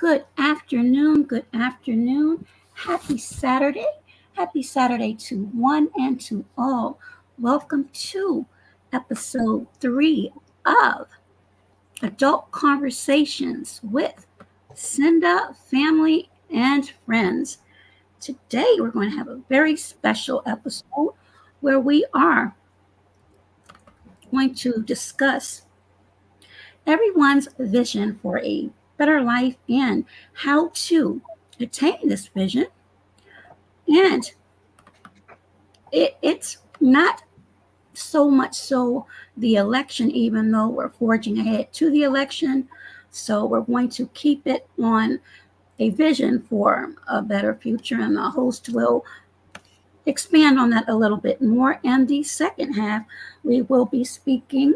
Good afternoon. Good afternoon. Happy Saturday. Happy Saturday to one and to all. Welcome to episode 3 of Adult Conversations with Cynda, family, and friends. Today, we're going to have a very special episode where we are going to discuss everyone's vision for a better life and how to attain this vision. And it's not so much so the election, even though we're forging ahead to the election. So we're going to keep it on a vision for a better future, and the host will expand on that a little bit more. And the second half, we will be speaking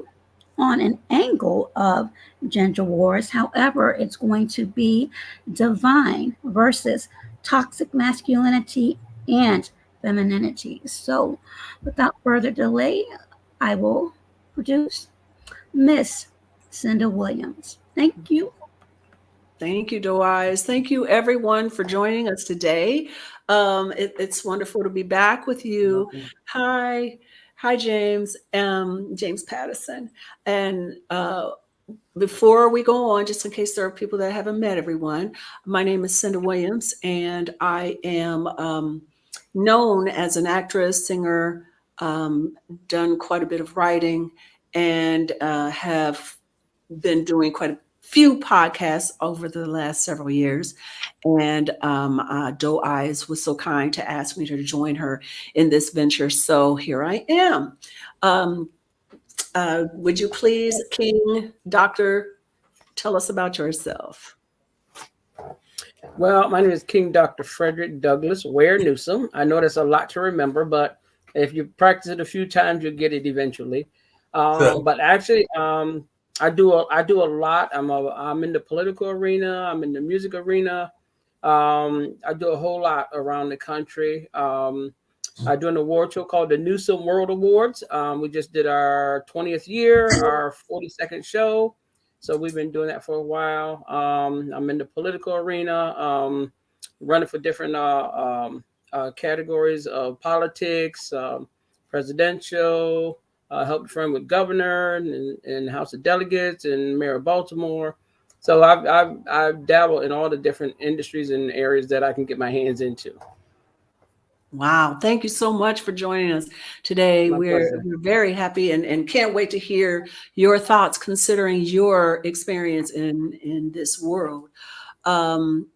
on an angle of gender wars. However, it's going to be divine versus toxic masculinity and femininity. So, without further delay, I will produce Miss Cynda Williams. Thank you. Thank you, Doise. Thank you, everyone, for joining us today. It's wonderful to be back with you. Hi, James. James Patterson. And before we go on, just in case there are people that haven't met everyone, my name is Cynda Williams, and I am known as an actress, singer, done quite a bit of writing, and have been doing quite a few podcasts over the last several years. And Doe Eyes was so kind to ask me to join her in this venture. So here I am. Would you please, King Doctor, tell us about yourself? Well, my name is King Dr. Frederick Douglass Ware Newsom. I know that's a lot to remember, but if you practice it a few times, you'll get it eventually. But actually, I do a lot. I'm in the political arena. I'm in the music arena. I do a whole lot around the country. I do an award show called the Newsom World Awards. We just did our 20th year, our 42nd show. So we've been doing that for a while. I'm in the political arena, running for different categories of politics, presidential, helped friend with governor and House of Delegates and Mayor of Baltimore. So I've dabbled in all the different industries and areas that I can get my hands into. Wow. Thank you so much for joining us today. We're very happy and can't wait to hear your thoughts considering your experience in this world. Sadaka.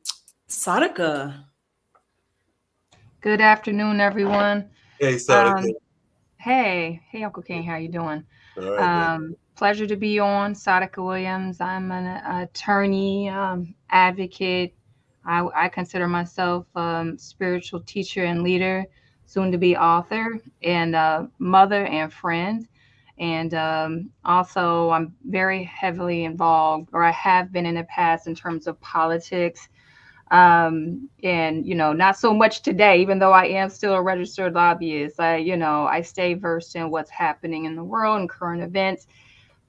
Good afternoon, everyone. Hey, Sadaka. Hey, Uncle King, how you doing? All right, Pleasure to be on. Sadaka Williams. I'm an attorney, advocate. I consider myself spiritual teacher and leader, soon to be author, and mother and friend. And also, I'm very heavily involved, or I have been in the past, in terms of politics. And not so much today, even though I am still a registered lobbyist. I stay versed in what's happening in the world and current events,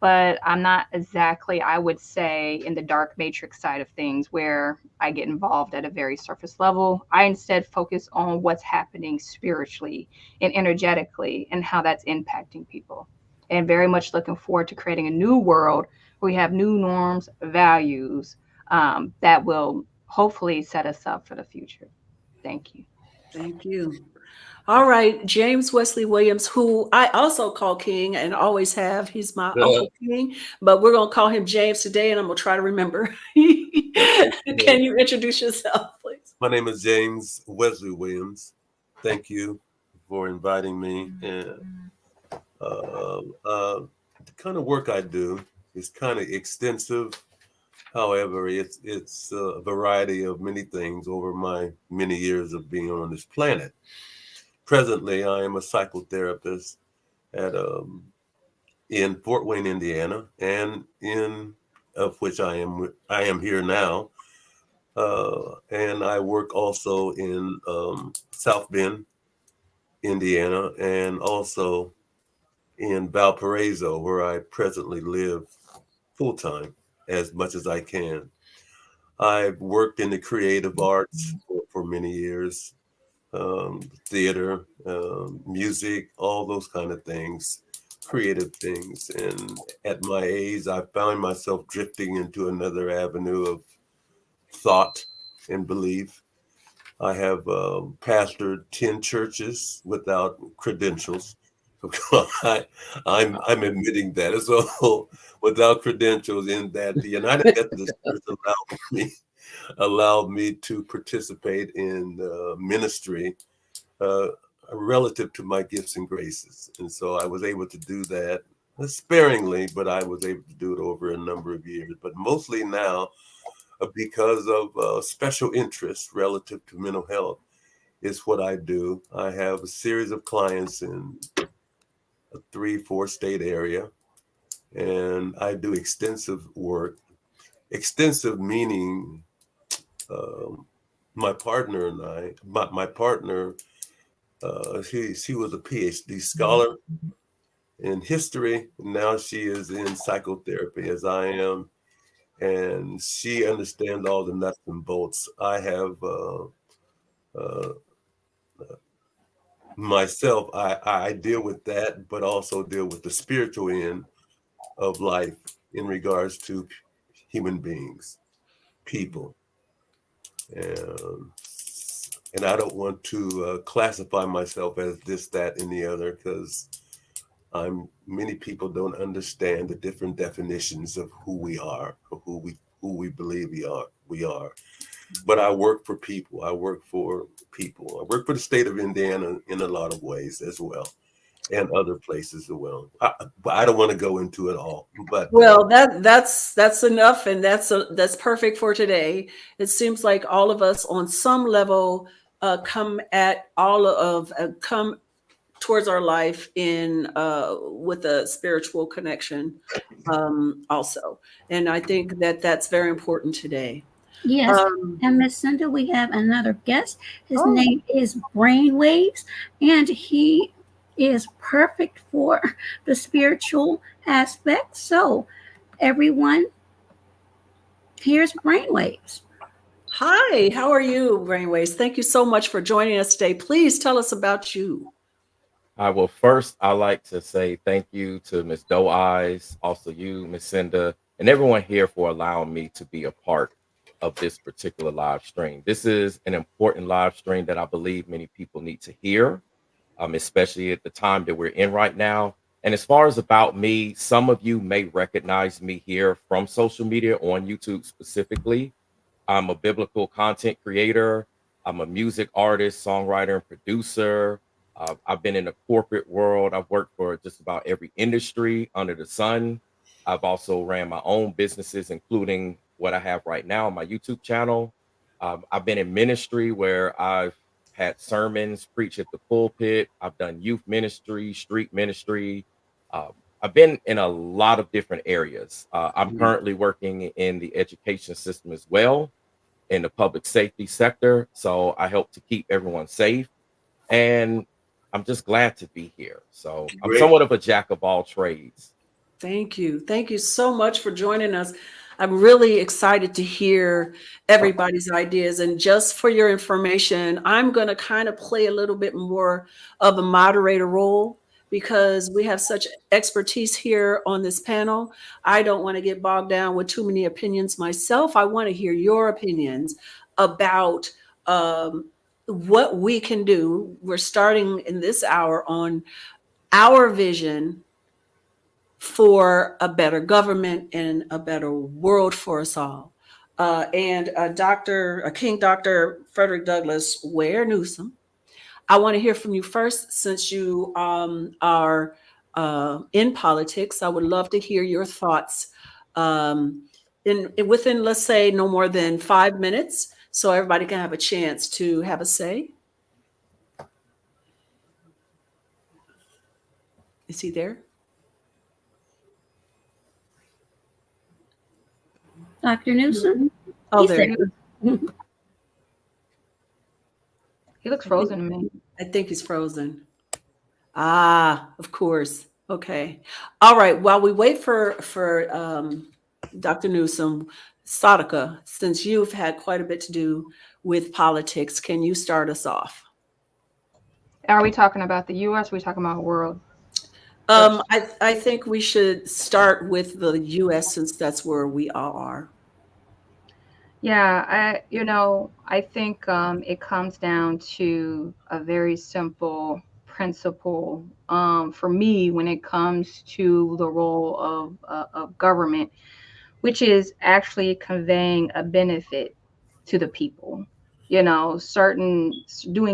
but I'm not exactly, I would say, in the dark matrix side of things where I get involved at a very surface level. I instead focus on what's happening spiritually and energetically and how that's impacting people. And very much looking forward to creating a new world where we have new norms, values that will hopefully set us up for the future. Thank you. Thank you. All right, James Wesley Williams, who I also call King and always have. He's my Uncle King, but we're going to call him James today, and I'm going to try to remember. Can you introduce yourself, please? My name is James Wesley Williams. Thank you for inviting me. And the kind of work I do is kind of extensive. However, it's a variety of many things over my many years of being on this planet. Presently, I am a psychotherapist in Fort Wayne, Indiana, and of which I am here now. And I work also in South Bend, Indiana, and also in Valparaiso, where I presently live full time as much as I can. I've worked in the creative arts for many years, theater, music, all those kind of things, creative things. And at my age, I found myself drifting into another avenue of thought and belief. I have pastored 10 churches without credentials. I'm admitting that as well, without credentials, in that the United Methodist Church allowed me to participate in ministry uh, relative to my gifts and graces. And so I was able to do that sparingly, but I was able to do it over a number of years. But mostly now, because of special interest relative to mental health, is what I do. I have a series of clients in a 3-4 state area, and I do extensive work. Extensive meaning my partner and I, my partner, she was a PhD scholar in history. And now she is in psychotherapy, as I am, and she understands all the nuts and bolts. I have uh, myself. I deal with that, but also deal with the spiritual end of life in regards to human beings, people, and I don't want to classify myself as this, that, and the other, because many people don't understand the different definitions of who we are, or who we believe we are. But I work for people. I work for people. I work for the state of Indiana in a lot of ways as well, and other places as well. I don't want to go into it all, but well, that's enough, and that's perfect for today. It seems like all of us, on some level, come towards our life in with a spiritual connection, also, and I think that that's very important today. Yes. And Miss Cynda, we have another guest. His name is Brainwaves, and he is perfect for the spiritual aspect. So, everyone, here's Brainwaves. Hi, how are you, Brainwaves? Thank you so much for joining us today. Please tell us about you. Well, first, I like to say thank you to Miss Doe Eyes, also you, Miss Cynda, and everyone here for allowing me to be a part of this particular live stream. This is an important live stream that I believe many people need to hear, especially at the time that we're in right now. And as far as about me, some of you may recognize me here from social media, on YouTube specifically. I'm a biblical content creator. I'm a music artist, songwriter, and producer. I've been in the corporate world. I've worked for just about every industry under the sun. I've also ran my own businesses, including what I have right now on my YouTube channel. I've been in ministry where I've had sermons, preached at the pulpit. I've done youth ministry, street ministry. Uh, I've been in a lot of different areas. I'm currently working in the education system as well, in the public safety sector. So I help to keep everyone safe. And I'm just glad to be here. So I'm somewhat of a jack of all trades. Thank you. Thank you so much for joining us. I'm really excited to hear everybody's ideas. And just for your information, I'm going to kind of play a little bit more of a moderator role, because we have such expertise here on this panel. I don't want to get bogged down with too many opinions myself. I want to hear your opinions about what we can do. We're starting in this hour on our vision for a better government and a better world for us all. And King Dr. Frederick Douglass Ware Newsom, I want to hear from you first, since you are in politics. I would love to hear your thoughts within, let's say, no more than 5 minutes, so everybody can have a chance to have a say. Is he there? Dr. Newsom? Oh, there. He looks frozen to me. I think he's frozen. Ah, of course. Okay. All right. While we wait for Dr. Newsom, Sadaka, since you've had quite a bit to do with politics, can you start us off? Are we talking about the U.S.? Or are we talking about world first? I think we should start with the U.S. since that's where we all are. Yeah, I think it comes down to a very simple principle for me when it comes to the role of government, which is actually conveying a benefit to the people. Doing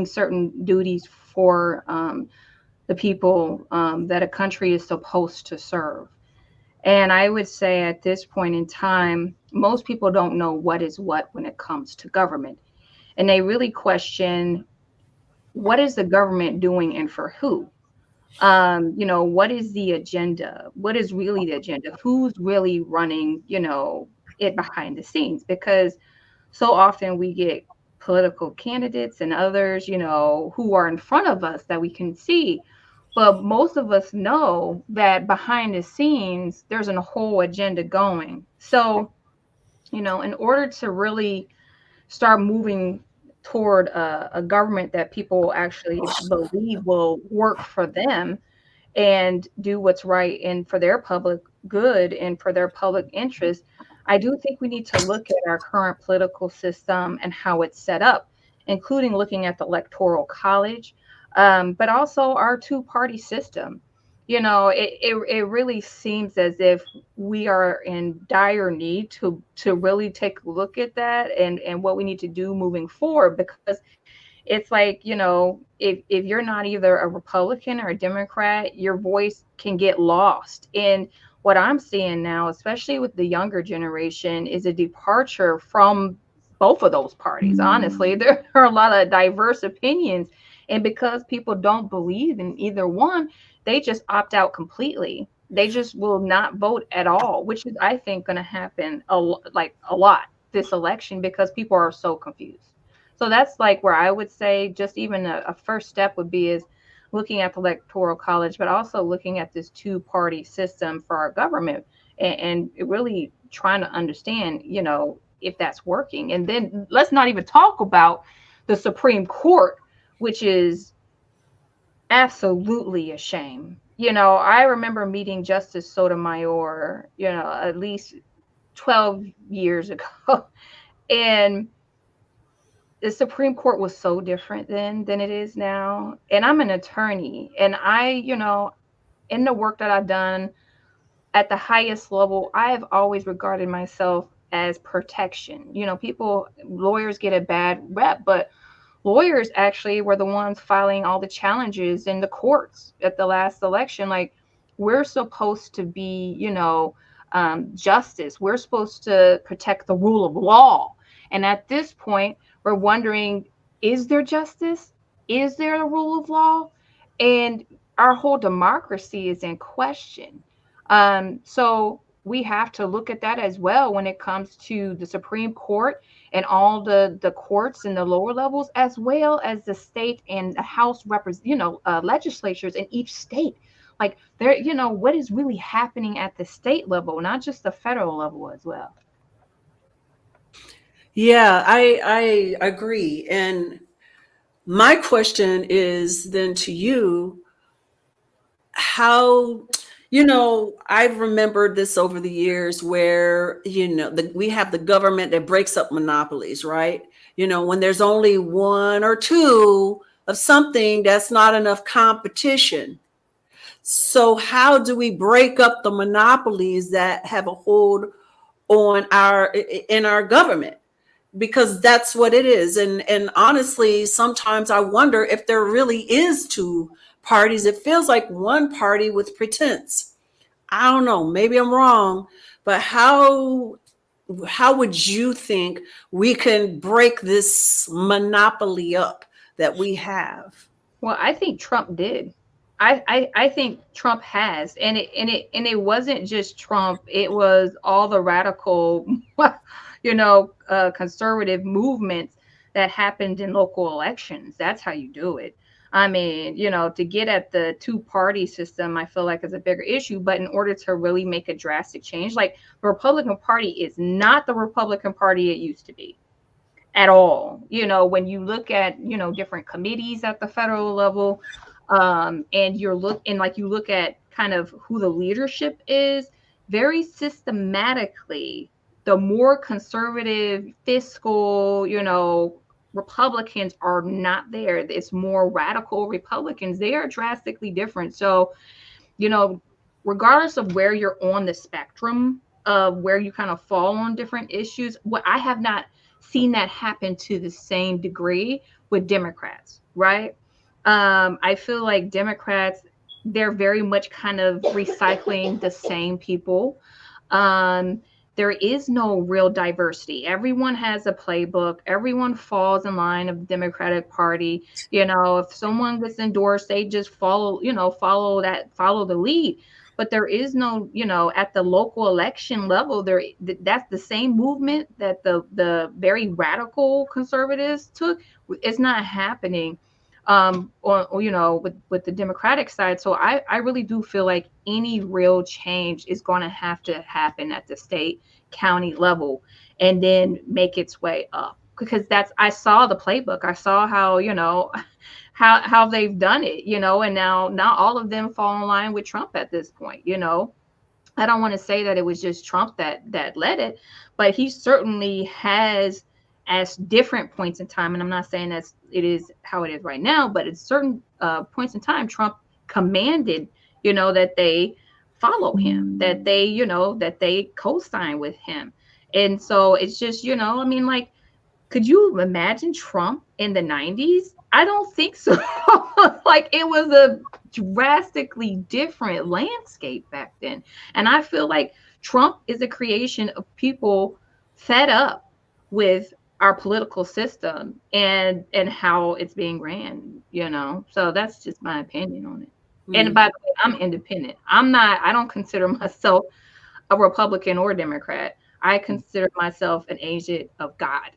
certain duties for the people that a country is supposed to serve. And I would say at this point in time, most people don't know what is what when it comes to government. And they really question, what is the government doing and for who? What is the agenda? What is really the agenda? Who's really running, it behind the scenes? Because so often we get political candidates and others, who are in front of us that we can see. But most of us know that behind the scenes, there's a whole agenda going. So, in order to really start moving toward a government that people actually believe will work for them and do what's right and for their public good and for their public interest, I do think we need to look at our current political system and how it's set up, including looking at the electoral college, but also our two-party system. It really seems as if we are in dire need to really take a look at that and what we need to do moving forward, because it's like, if you're not either a Republican or a Democrat, your voice can get lost. And what I'm seeing now, especially with the younger generation, is a departure from both of those parties. Honestly, there are a lot of diverse opinions. And because people don't believe in either one, they just opt out completely. They just will not vote at all, which is, I think, going to happen a lot this election because people are so confused. So that's like where I would say just even a first step would be is looking at the electoral college, but also looking at this two-party system for our government and really trying to understand, if that's working. And then let's not even talk about the Supreme Court, which is absolutely a shame. I remember meeting Justice Sotomayor, at least 12 years ago. And the Supreme Court was so different then than it is now. And I'm an attorney, and in the work that I've done at the highest level, I have always regarded myself as protection. Lawyers get a bad rep, but lawyers actually were the ones filing all the challenges in the courts at the last election. Like, we're supposed to be, justice. We're supposed to protect the rule of law. And at this point, we're wondering, is there justice? Is there a rule of law? And our whole democracy is in question. So we have to look at that as well when it comes to the Supreme Court and all the courts in the lower levels, as well as the state and the House legislatures in each state. Like, there, what is really happening at the state level, not just the federal level as well. Yeah, I agree. And my question is then to you, how, I've remembered this over the years where, we have the government that breaks up monopolies, right? When there's only one or two of something, that's not enough competition. So how do we break up the monopolies that have a hold on in our government? Because that's what it is. And honestly, sometimes I wonder if there really is two parties. It feels like one party with pretense. I don't know, maybe I'm wrong, but how would you think we can break this monopoly up that we have? Well, I think Trump did. I think Trump has, and it wasn't just Trump. It was all the radical, conservative movements that happened in local elections. That's how you do it. I mean, you know, to get at the two-party system, I feel like is a bigger issue. But in order to really make a drastic change, like the Republican Party is not the Republican Party it used to be at all. You know, when you look at, you know, different committees at the federal level, and you look at kind of who the leadership is, very systematically, the more conservative fiscal, you know, Republicans are not there. It's more radical Republicans. They are drastically different. So, you know, regardless of where you're on the spectrum of where you kind of fall on different issues, what I have not seen that happen to the same degree with Democrats, right? I feel like Democrats, they're very much kind of recycling the same people. Um, there is no real diversity. Everyone has a playbook. Everyone falls in line of the Democratic Party. You know, if someone gets endorsed, they just follow, you know, follow the lead. But there is no, you know, at the local election level, that's the same movement that the very radical conservatives took. It's not happening or you know, with the Democratic side. So I really do feel like any real change is going to have to happen at the state county level and then make its way up, because I saw the playbook. I saw how, you know, how they've done it, you know, and now all of them fall in line with Trump at this point, you know. I don't want to say that it was just Trump that led it, but he certainly has, at different points in time, and I'm not saying that it is how it is right now, but at certain points in time, Trump commanded, you know, that they follow him, that they, you know, that they co-sign with him. And so it's just, you know, I mean, like, could you imagine Trump in the 90s? I don't think so. Like, it was a drastically different landscape back then. And I feel like Trump is a creation of people fed up with our political system and how it's being ran, you know. So that's just my opinion on it. And by the way, I'm independent. I don't consider myself a Republican or Democrat. I consider myself an agent of God.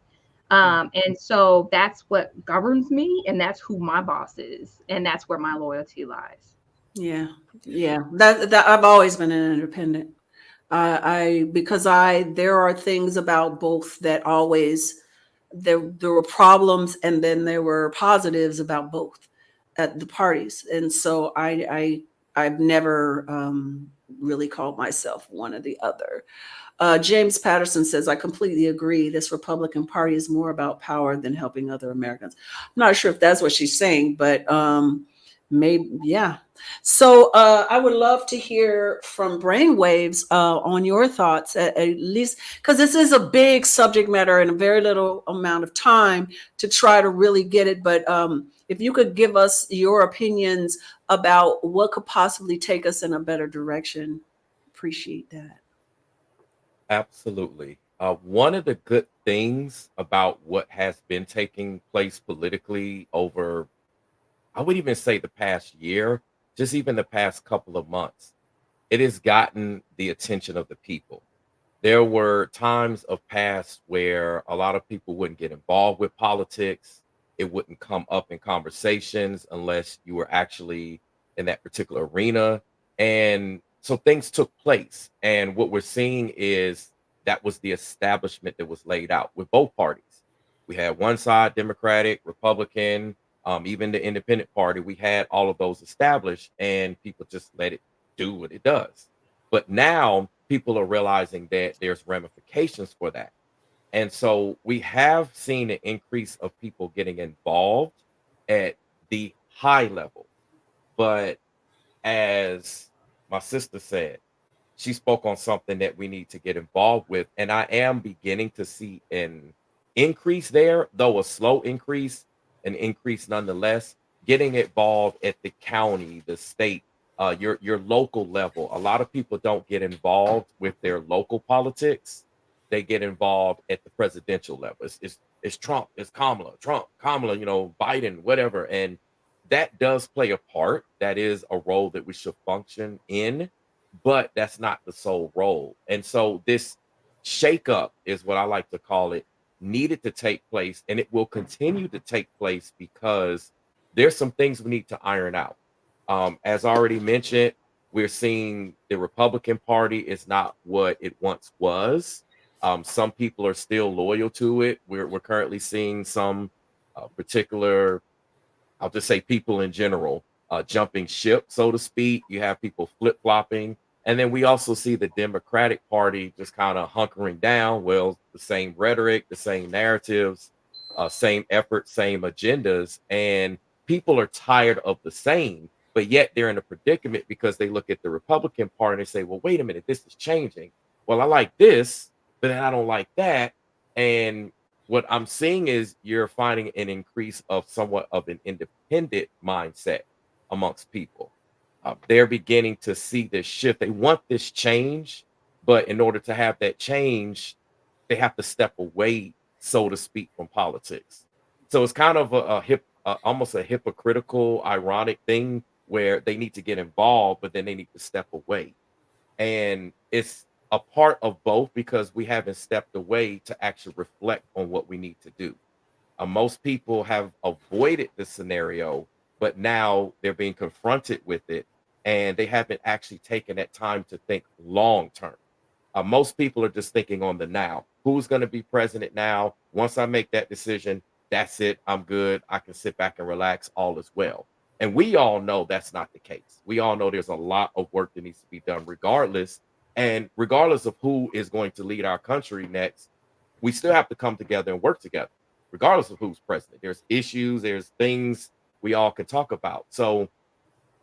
And so that's what governs me, and that's who my boss is, and that's where my loyalty lies. Yeah, yeah. That I've always been an independent. Because there are things about both that always there were problems, and then there were positives about both at the parties, and so I've never really called myself one or the other. James Patterson says, I completely agree. This Republican Party is more about power than helping other Americans. I'm not sure if that's what she's saying, but maybe, yeah. So I would love to hear from Brainwaves on your thoughts, at least, because this is a big subject matter and a very little amount of time to try to really get it. But if you could give us your opinions about what could possibly take us in a better direction, appreciate that. Absolutely. One of the good things about what has been taking place politically over, I would even say the past year, just even the past couple of months, it has gotten the attention of the people. There were times of past where a lot of people wouldn't get involved with politics. It wouldn't come up in conversations unless you were actually in that particular arena. And so things took place. And what we're seeing is that was the establishment that was laid out with both parties. We had one side, Democratic, Republican, even the independent party. We had all of those established, and people just let it do what it does. But now people are realizing that there's ramifications for that. And so we have seen an increase of people getting involved at the high level. But as my sister said, she spoke on something that we need to get involved with. And I am beginning to see an increase there, though a slow increase, an increase nonetheless, getting involved at the county, the state, your local level. A lot of people don't get involved with their local politics. They get involved at the presidential level. It's Trump, it's Kamala, you know, Biden, whatever. And that does play a part. That is a role that we should function in, but that's not the sole role. And so this shakeup is what I like to call it, needed to take place, and it will continue to take place because there's some things we need to iron out. As already mentioned, we're seeing the Republican Party is not what it once was. Some people are still loyal to it. We're currently seeing some particular, I'll just say people in general, jumping ship, so to speak. You have people flip flopping. And then we also see the Democratic Party just kind of hunkering down. Well, the same rhetoric, the same narratives, same effort, same agendas. And people are tired of the same, but yet they're in a predicament because they look at the Republican Party and they say, well, wait a minute, this is changing. Well, I like this, but then I don't like that. And what I'm seeing is you're finding an increase of somewhat of an independent mindset amongst people. They're beginning to see this shift. They want this change, but in order to have that change, they have to step away, so to speak, from politics. So it's kind of almost a hypocritical, ironic thing where they need to get involved, but then they need to step away. And it's a part of both because we haven't stepped away to actually reflect on what we need to do. Most people have avoided this scenario, but now they're being confronted with it and they haven't actually taken that time to think long term. Most people are just thinking on the now. Who's going to be president now? Once I make that decision, that's it. I'm good. I can sit back and relax. All is well. And we all know that's not the case. We all know there's a lot of work that needs to be done regardless. And regardless of who is going to lead our country next, we still have to come together and work together, regardless of who's president. There's issues, there's things we all can talk about. So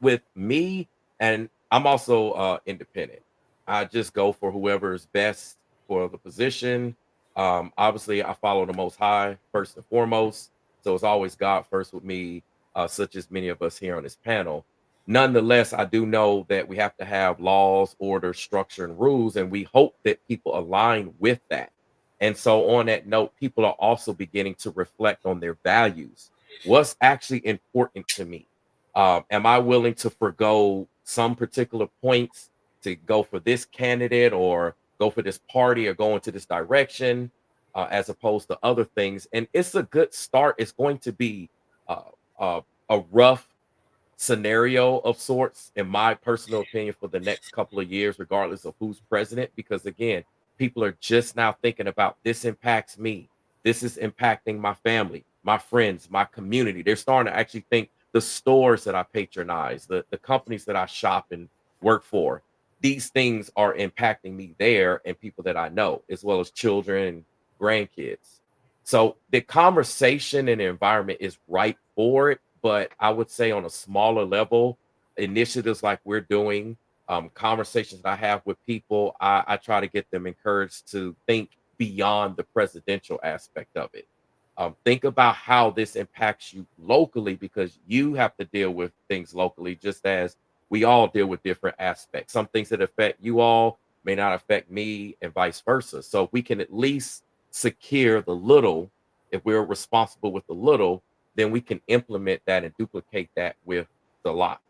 with me, and I'm also independent. I just go for whoever is best for the position. Obviously, I follow the Most High first and foremost. So it's always God first with me, such as many of us here on this panel. Nonetheless, I do know that we have to have laws, order, structure, and rules, and we hope that people align with that. And so, on that note, people are also beginning to reflect on their values. What's actually important to me? Am I willing to forego some particular points to go for this candidate or go for this party or go into this direction as opposed to other things? And it's a good start. It's going to be uh, a rough scenario of sorts, in my personal opinion, for the next couple of years, regardless of who's president, because again, people are just now thinking about this impacts me. This is impacting my family, my friends, my community. They're starting to actually think the stores that I patronize, the companies that I shop and work for, these things are impacting me there and people that I know, as well as children and grandkids. So the conversation and the environment is right for it, but I would say on a smaller level, initiatives like we're doing, conversations that I have with people, I try to get them encouraged to think beyond the presidential aspect of it. Think about how this impacts you locally because you have to deal with things locally, just as we all deal with different aspects. Some things that affect you all may not affect me, and vice versa. So if we can at least secure the little, if we're responsible with the little, then we can implement that and duplicate that with the lot.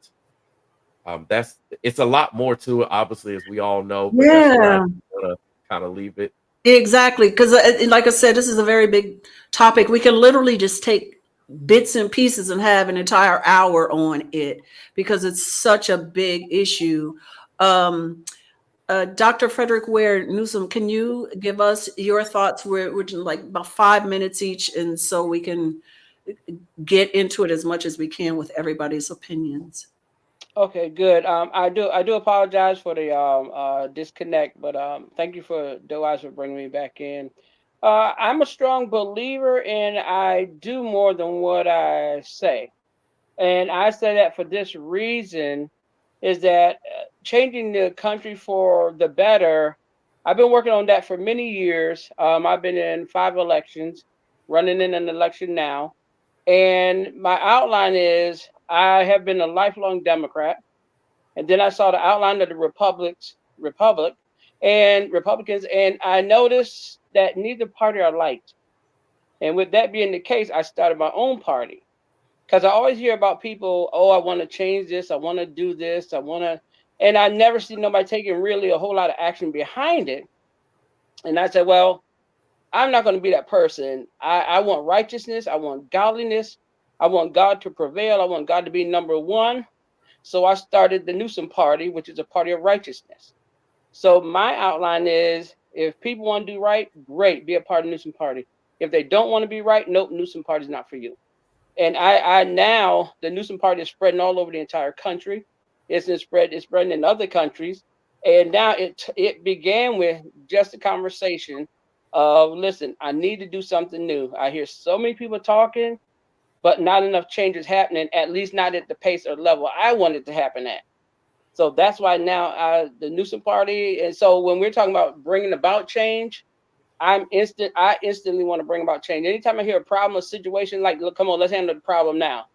That's it's a lot more to it, obviously, as we all know, but that's where I Yeah, want to kind of leave it. exactly. Because, like I said, this is a very big topic. We can literally just take bits and pieces and have an entire hour on it because it's such a big issue. Dr. Frederick Ware Newsom, can you give us your thoughts? We're like about 5 minutes each, and so we can get into it as much as we can with everybody's opinions. Okay, good. I do apologize for the disconnect, but thank you for Doaz for bringing me back in. I'm a strong believer in I do more than what I say, and I say that for this reason is that changing the country for the better. I've been working on that for many years. I've been in 5 elections, running in an election now, and my outline is I have been a lifelong Democrat. And then I saw the outline of the Republicans, and I noticed that neither party I liked. And with that being the case, I started my own party because I always hear about people, oh, I want to change this, I want to do this, and I never see nobody taking really a whole lot of action behind it. And I said, well, I'm not going to be that person. I want righteousness, I want godliness, I want God to prevail. I want God to be number one. So I started the Newsom Party, which is a party of righteousness. So my outline is, if people want to do right, great, be a part of Newsom Party. If they don't want to be right, nope, Newsom Party is not for you. And I now, the Newsom Party is spreading all over the entire country. It's spreading in other countries. And now it began with just a conversation of, listen, I need to do something new. I hear so many people talking, but not enough change is happening, at least not at the pace or level I want it to happen at. So that's why now the Newsom Party. And so when we're talking about bringing about change, I instantly want to bring about change. Anytime I hear a problem, a situation, like, look, come on, let's handle the problem now.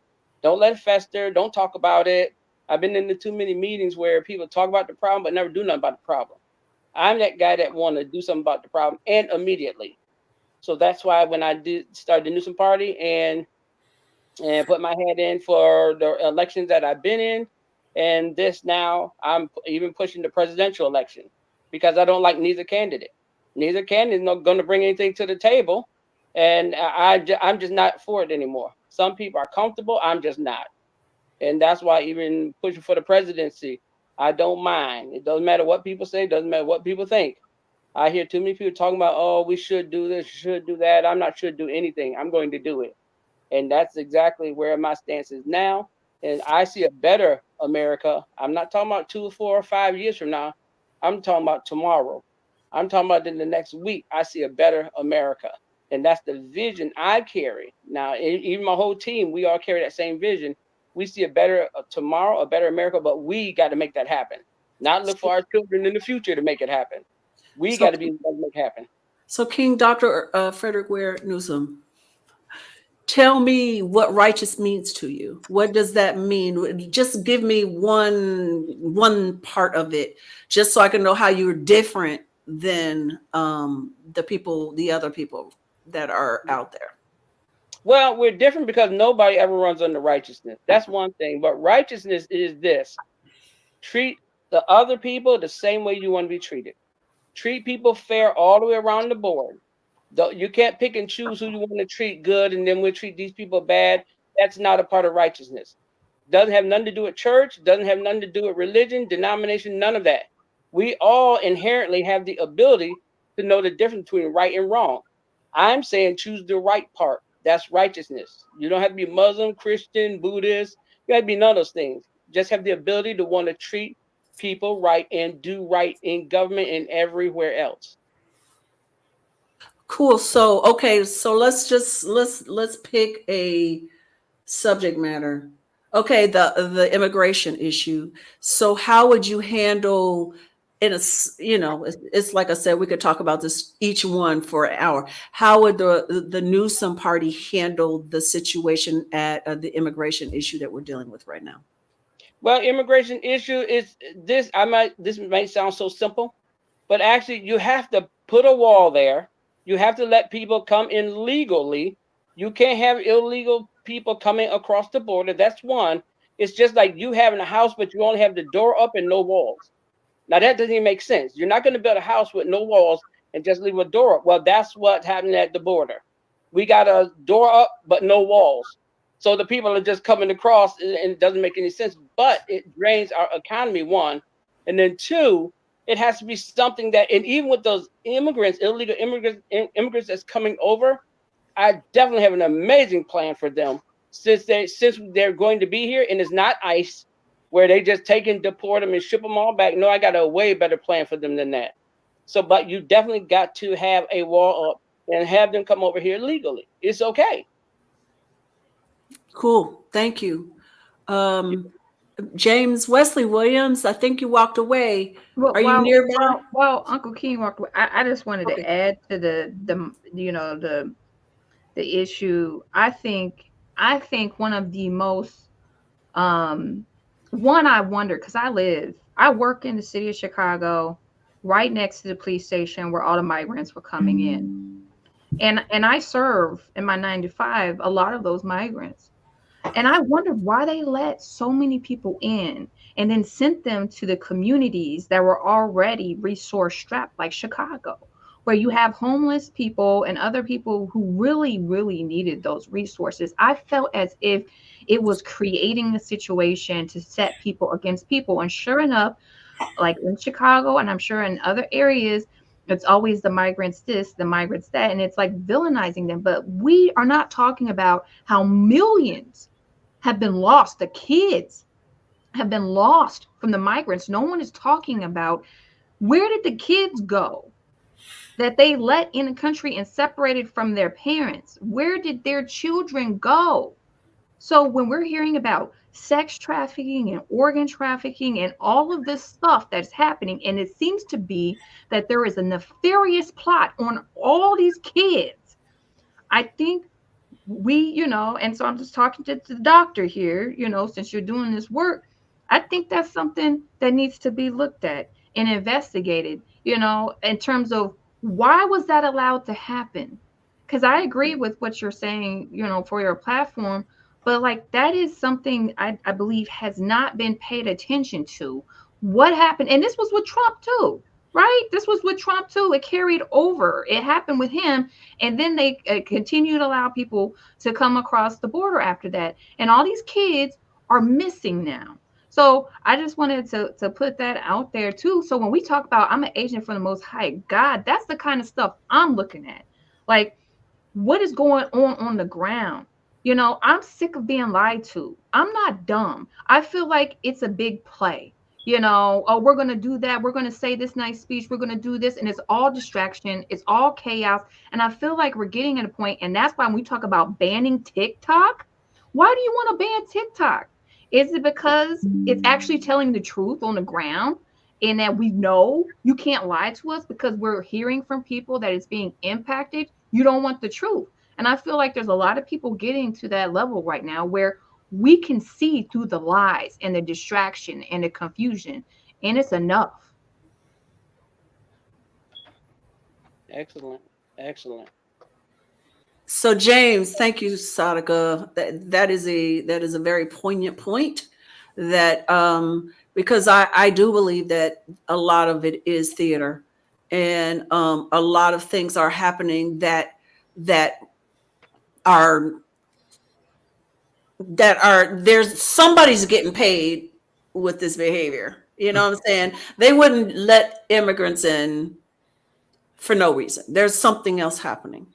Don't let it fester. Don't talk about it. I've been in too many meetings where people talk about the problem but never do nothing about the problem. I'm that guy that want to do something about the problem, and immediately. So that's why when I did start the Newsom Party and put my head in for the elections that I've been in, and this now I'm even pushing the presidential election because I don't like neither candidate. Neither candidate is not going to bring anything to the table, and I'm just not for it anymore. Some people are comfortable, I'm just not, and that's why even pushing for the presidency, I don't mind. It doesn't matter what people say, doesn't matter what people think. I hear too many people talking about, oh, we should do this, should do that. I'm not sure to do anything. I'm going to do it. And that's exactly where my stance is now. And I see a better America. I'm not talking about 2, 4, or 5 years from now. I'm talking about tomorrow. I'm talking about in the next week. I see a better America. And that's the vision I carry. Now, even my whole team, we all carry that same vision. We see a better tomorrow, a better America, but we got to make that happen. Not look for our children in the future to make it happen. We got to be able to make it happen. So, King Dr. Frederick Ware Newsom, tell me what righteous means to you. What does that mean? Just give me one part of it, just so I can know how you're different than the other people that are out there. Well, we're different because nobody ever runs under righteousness. That's one thing. But righteousness is this: treat the other people the same way you want to be treated. Treat people fair all the way around the board. You can't pick and choose who you want to treat good and then we'll treat these people bad. That's not a part of righteousness. Doesn't have nothing to do with church, doesn't have nothing to do with religion, denomination, none of that. We all inherently have the ability to know the difference between right and wrong. I'm saying choose the right part. That's righteousness. You don't have to be Muslim, Christian, Buddhist. You have to be none of those things. Just have the ability to want to treat people right and do right in government and everywhere else. Cool. So, okay, so let's pick a subject matter. Okay, the immigration issue. So how would you handle it's like I said, we could talk about this each one for an hour. How would the Newsom party handle the situation at the immigration issue that we're dealing with right now? Well, immigration issue is this. This might sound so simple, but actually you have to put a wall there. You have to let people come in legally. You can't have illegal people coming across the border. That's one. It's just like you having a house, but you only have the door up and no walls. Now that doesn't even make sense. You're not going to build a house with no walls and just leave a door up. Well, that's what's happening at the border. We got a door up, but no walls. So the people are just coming across and it doesn't make any sense, but it drains our economy, one. And then two, it has to be something that, and even with those immigrants, illegal immigrants that's coming over, I definitely have an amazing plan for them since they're going to be here, and it's not ICE where they just take and deport them and ship them all back. No, I got a way better plan for them than that. So, but you definitely got to have a wall up and have them come over here legally. It's okay. Cool. Thank you. James Wesley Williams, I think you walked away. Are you nearby? Well, Uncle King walked away. I just wanted to add to the issue. I think one of the most one I wonder, because I work in the city of Chicago, right next to the police station where all the migrants were coming in. And I serve in my 9 to 5 a lot of those migrants. And I wondered why they let so many people in and then sent them to the communities that were already resource strapped, like Chicago. where you have homeless people and other people who really, really needed those resources. I felt as if it was creating a situation to set people against people. And sure enough, like in Chicago, and I'm sure in other areas, it's always the migrants this, the migrants that, and it's like villainizing them. But we are not talking about how millions have been lost. The kids have been lost from the migrants. No one is talking about where did the kids go that they let in the country and separated from their parents? Where did their children go? So when we're hearing about sex trafficking and organ trafficking and all of this stuff that's happening, and it seems to be that there is a nefarious plot on all these kids, I think and so I'm just talking to the doctor here, since you're doing this work, I think that's something that needs to be looked at and investigated, in terms of why was that allowed to happen? Because I agree with what you're saying, for your platform, but like that is something I believe has not been paid attention to. What happened? And this was with Trump too, right? This was with Trump too. It carried over. It happened with him. And then they continue to allow people to come across the border after that. And all these kids are missing now. So I just wanted to put that out there too. So when we talk about I'm an agent for the Most High God, that's the kind of stuff I'm looking at. Like, what is going on the ground? I'm sick of being lied to. I'm not dumb. I feel like it's a big play. Oh, we're going to do that. We're going to say this nice speech. We're going to do this. And it's all distraction. It's all chaos. And I feel like we're getting at a point, and that's why when we talk about banning TikTok, why do you want to ban TikTok? Is it because it's actually telling the truth on the ground and that we know you can't lie to us because we're hearing from people that it's being impacted? You don't want the truth. And I feel like there's a lot of people getting to that level right now where we can see through the lies and the distraction and the confusion, and it's enough. Excellent. So James, thank you, Sadaka. That is a very poignant point. That because I do believe that a lot of it is theater, and a lot of things are happening that are there's somebody's getting paid with this behavior. You know what I'm saying? They wouldn't let immigrants in for no reason. There's something else happening.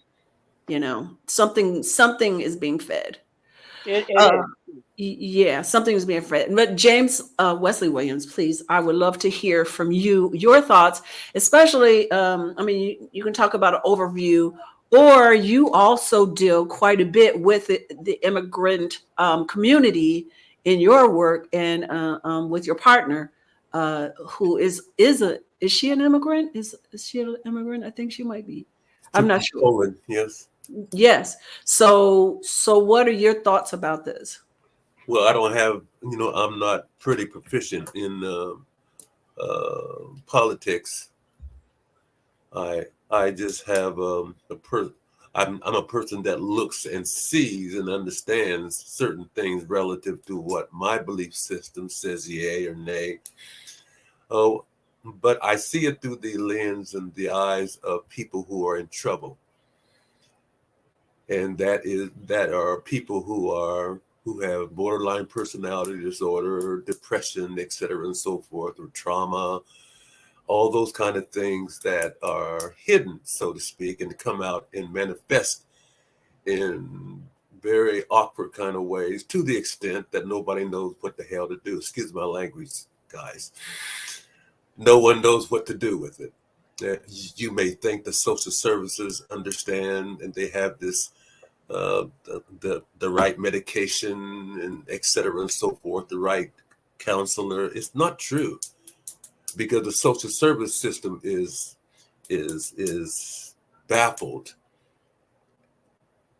Something is being fed. Yeah, something is being fed. But James Wesley Williams, please, I would love to hear from you, your thoughts, especially, you can talk about an overview, or you also deal quite a bit with the immigrant community in your work, and with your partner, who is she an immigrant? Is she an immigrant? I think she might be. I'm not sure. Poland, yes. Yes. So what are your thoughts about this? Well, I don't have, I'm not pretty proficient in politics. I just have I'm a person that looks and sees and understands certain things relative to what my belief system says, yay or nay. Oh, but I see it through the lens and the eyes of people who are in trouble. And that are people who have borderline personality disorder, depression, et cetera, and so forth, or trauma, all those kind of things that are hidden, so to speak, and come out and manifest in very awkward kind of ways, to the extent that nobody knows what the hell to do. Excuse my language, guys. No one knows what to do with it. You may think the social services understand and they have this the right medication and et cetera and so forth, the right counselor. It's not true, because the social service system is baffled,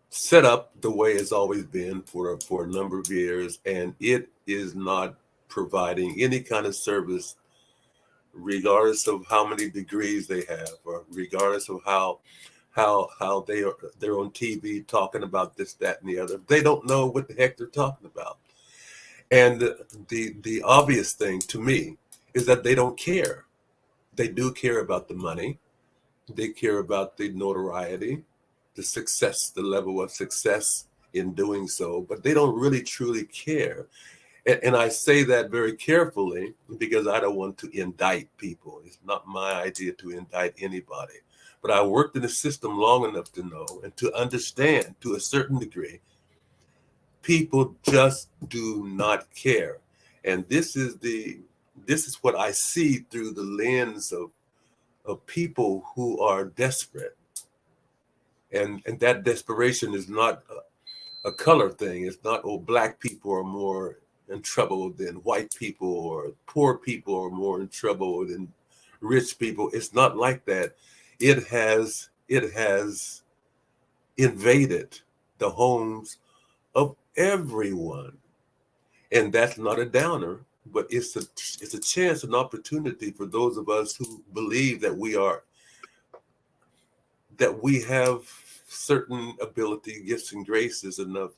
set up the way it's always been for a number of years, and it is not providing any kind of service, regardless of how many degrees they have, or regardless of how they're on TV talking about this, that, and the other. They don't know what the heck they're talking about. And the obvious thing to me is that they don't care. They do care about the money. They care about the notoriety, the success, the level of success in doing so, but they don't really truly care. And I say that very carefully because I don't want to indict people. It's not my idea to indict anybody. But I worked in the system long enough to know and to understand to a certain degree, people just do not care. And this is what I see through the lens of people who are desperate. And that desperation is not a color thing. It's not, oh, black people are more in trouble than white people, or poor people are more in trouble than rich people. It's not like that. It has invaded the homes of everyone. And that's not a downer, but it's a chance, an opportunity for those of us who believe that we have certain ability, gifts, and graces enough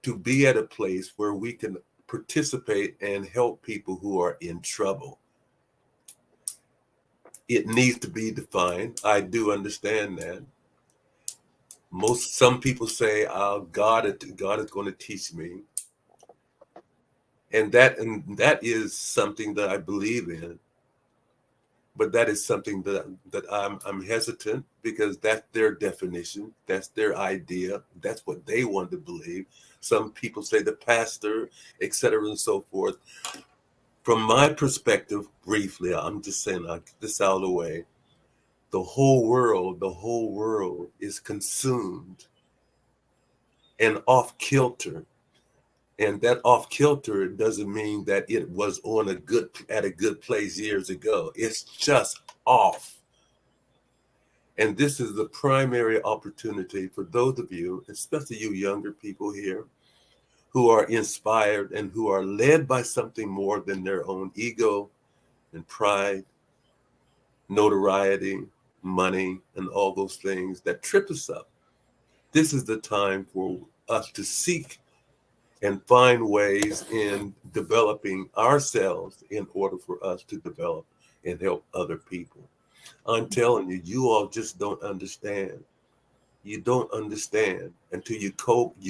to be at a place where we can participate and help people who are in trouble. It needs to be defined. I do understand that. Some people say, God is going to teach me. And that is something that I believe in. But that is something that I'm hesitant, because that's their definition, that's their idea, that's what they want to believe. Some people say the pastor, etc., and so forth. From my perspective, briefly, I'm just saying, I'll get this out of the way. The whole world is consumed and off kilter. And that off kilter doesn't mean that it was at a good place years ago. It's just off. And this is the primary opportunity for those of you, especially you younger people here, who are inspired and who are led by something more than their own ego and pride, notoriety, money, and all those things that trip us up. This is the time for us to seek and find ways in developing ourselves in order for us to develop and help other people. I'm telling you, you all just don't understand. You don't understand until you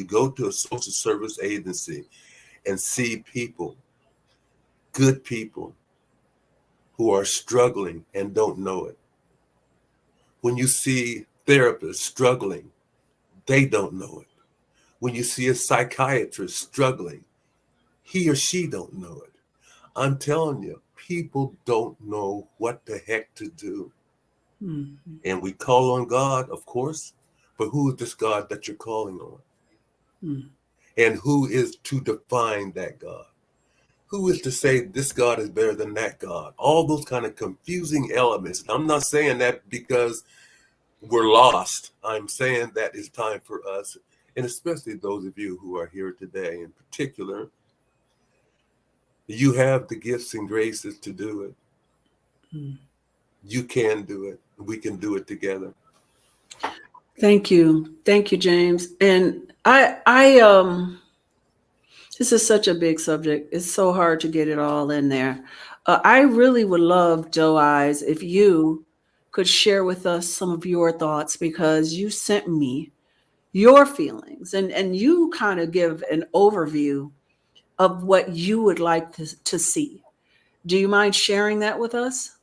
go to a social service agency and see people, good people, who are struggling and don't know it. When you see therapists struggling, they don't know it. When you see a psychiatrist struggling, he or she don't know it. I'm telling you, people don't know what the heck to do. Mm-hmm. And we call on God, of course, but who is this God that you're calling on? Mm. And who is to define that God? Who is to say this God is better than that God? All those kind of confusing elements. I'm not saying that because we're lost. I'm saying that it's time for us, and especially those of you who are here today in particular, you have the gifts and graces to do it. Mm. You can do it. We can do it together. Thank you, James. And this is such a big subject. It's so hard to get it all in there. I really would love, Doe Eyes, if you could share with us some of your thoughts, because you sent me your feelings and you kind of give an overview of what you would like to see. Do you mind sharing that with us?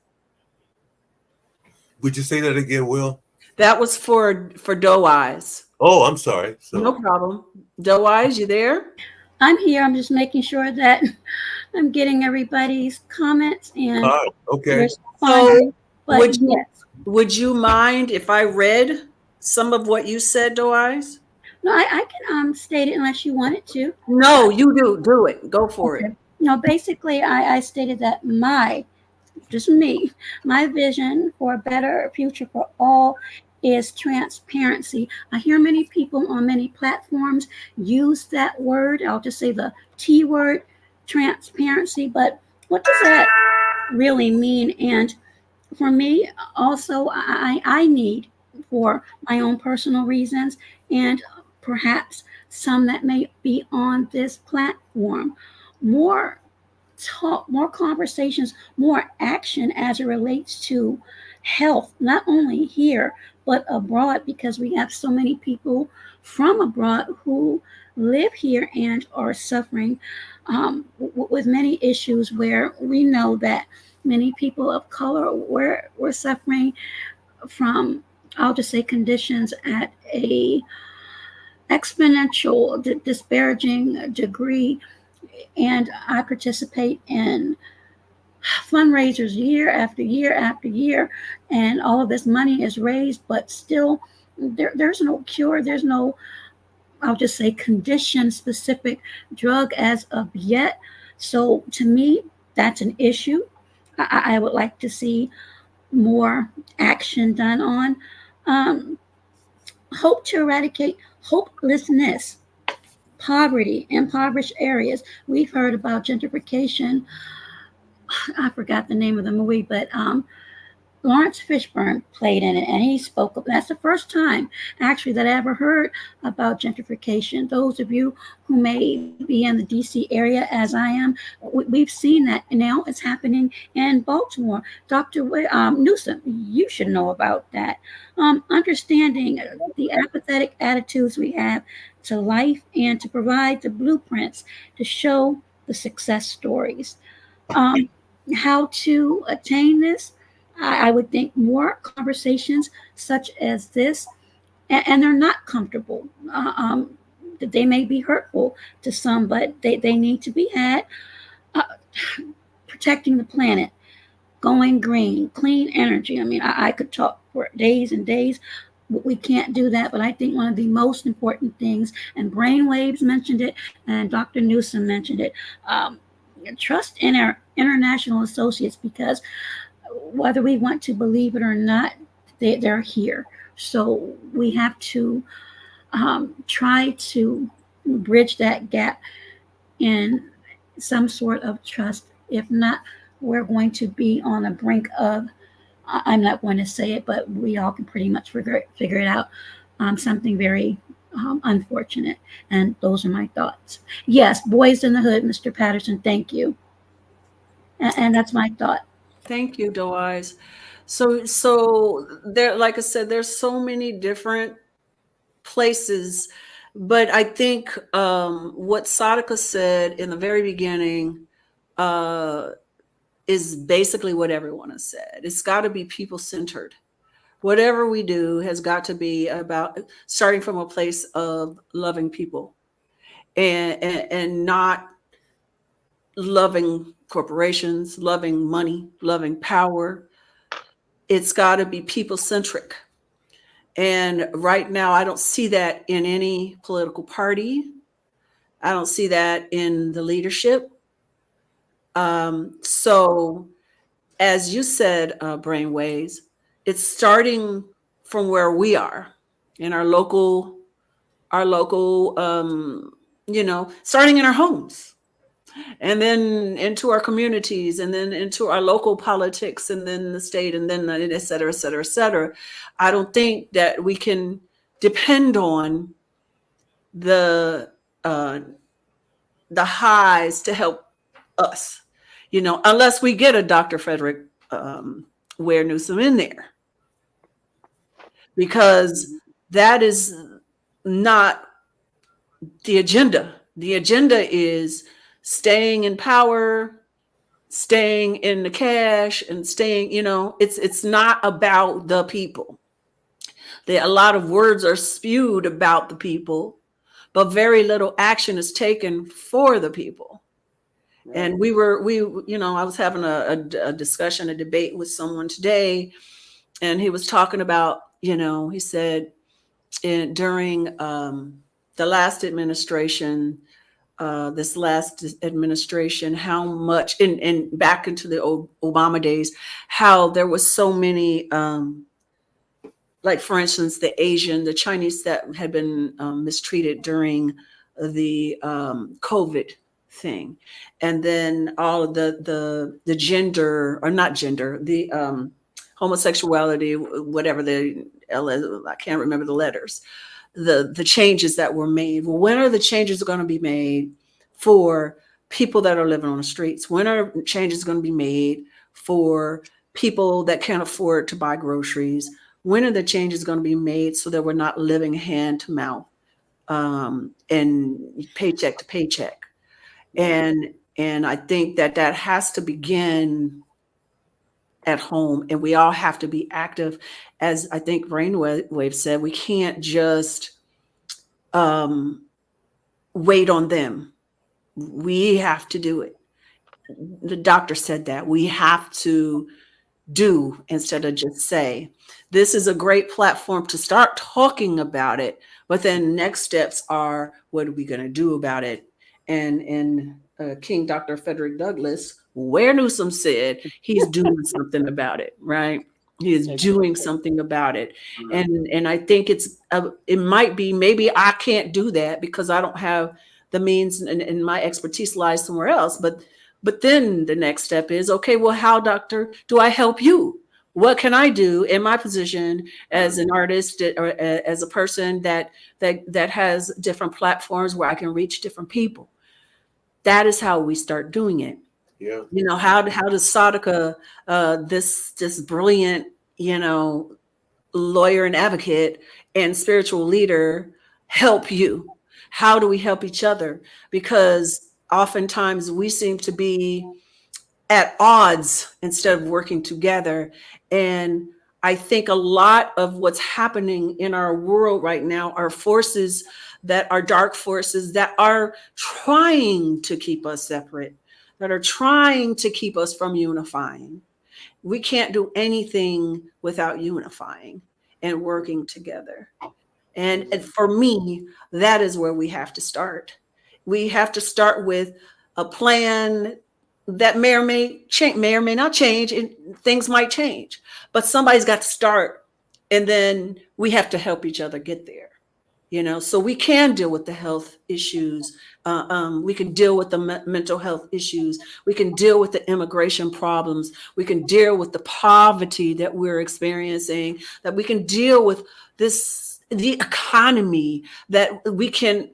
Would you say that again, Will? That was for Doe Eyes. Oh, I'm sorry. No problem. Doe Eyes, you there? I'm here. I'm just making sure that I'm getting everybody's comments and okay. So would you mind if I read some of what you said, Doe Eyes? No, I can state it unless you wanted to. No, you do it. Go for it. No, basically I stated that my vision for a better future for all is transparency. I hear many people on many platforms use that word. I'll just say the T word, transparency, but what does that really mean? And for me, also, I need, for my own personal reasons, and perhaps some that may be on this platform, more talk, more conversations, more action as it relates to health, not only here, but abroad, because we have so many people from abroad who live here and are suffering with many issues, where we know that many people of color were suffering from, I'll just say, conditions at a exponential, disparaging degree. And I participate in fundraisers year after year after year, and all of this money is raised, but still there's no cure. There's no, I'll just say, condition specific drug as of yet. So to me, that's an issue. I would like to see more action done on. Hope to eradicate hopelessness, poverty, impoverished areas. We've heard about gentrification. I forgot the name of the movie, but Lawrence Fishburne played in it, and he spoke up. That's the first time, actually, that I ever heard about gentrification. Those of you who may be in the DC area, as I am, we've seen that now. It's happening in Baltimore. Dr. Newsom, you should know about that. Understanding the apathetic attitudes we have to life, and to provide the blueprints to show the success stories. How to attain this? I would think more conversations such as this, and they're not comfortable. They may be hurtful to some, but they need to be had. Protecting the planet, going green, clean energy. I mean, I could talk for days and days. We can't do that, but I think one of the most important things, and Brainwaves mentioned it, and Dr. Newsom mentioned it, trust in our international associates, because whether we want to believe it or not, they're here. So we have to try to bridge that gap in some sort of trust. If not, we're going to be on the brink of, I'm not going to say it, but we all can pretty much figure it out, something very unfortunate. And those are my thoughts. Yes, Boys in the Hood, Mr. Patterson, thank you. And that's my thought. Thank you, Doise. So there, like I said, there's so many different places, but I think what Sadaka said in the very beginning is basically what everyone has said. It's got to be people centered. Whatever we do has got to be about starting from a place of loving people, and not loving corporations, loving money, loving power. It's got to be people centric. And right now, I don't see that in any political party. I don't see that in the leadership. So as you said, Brainwaves, it's starting from where we are in our local, starting in our homes, and then into our communities, and then into our local politics, and then the state, and then et cetera, et cetera, et cetera. I don't think that we can depend on the highs to help us, unless we get a Dr. Frederick Ware Newsom in there, because that is not the agenda. The agenda is staying in power, staying in the cash, and staying, it's not about the people. A lot of words are spewed about the people, but very little action is taken for the people. Right. And I was having a discussion, a debate with someone today, and he was talking about, he said during the last administration, this last administration, how much, and back into the old Obama days, how there was so many, like, for instance, the Chinese that had been mistreated during the COVID thing. And then all of the gender, or not gender, the homosexuality, whatever I can't remember the letters, the changes that were made. Well, when are the changes going to be made for people that are living on the streets? When are changes going to be made for people that can't afford to buy groceries? When are the changes going to be made so that we're not living hand to mouth and paycheck to paycheck? And I think that has to begin at home, and we all have to be active. As I think Brainwave said, we can't just wait on them. We have to do it. The doctor said that we have to do instead of just say. This is a great platform to start talking about it, but then next steps are, what are we going to do about it? And King Dr. Frederick Douglass, Ware Newsom, said he's doing something about it, right? He is doing something about it. And I think it might be, maybe I can't do that because I don't have the means, and my expertise lies somewhere else. But then the next step is, okay, well, how, doctor, do I help you? What can I do in my position as an artist or as a person that has different platforms where I can reach different people? That is how we start doing it. Yeah. You know, how does Sadaka, this brilliant, lawyer and advocate and spiritual leader, help you? How do we help each other? Because oftentimes we seem to be at odds instead of working together. And I think a lot of what's happening in our world right now are forces that are dark forces that are trying to keep us separate, that are trying to keep us from unifying. We can't do anything without unifying and working together. And for me, that is where we have to start. We have to start with a plan that may or may not change, and things might change, but somebody's got to start, and then we have to help each other get there. So we can deal with the health issues. We can deal with the mental health issues. We can deal with the immigration problems. We can deal with the poverty that we're experiencing, that we can deal with the economy that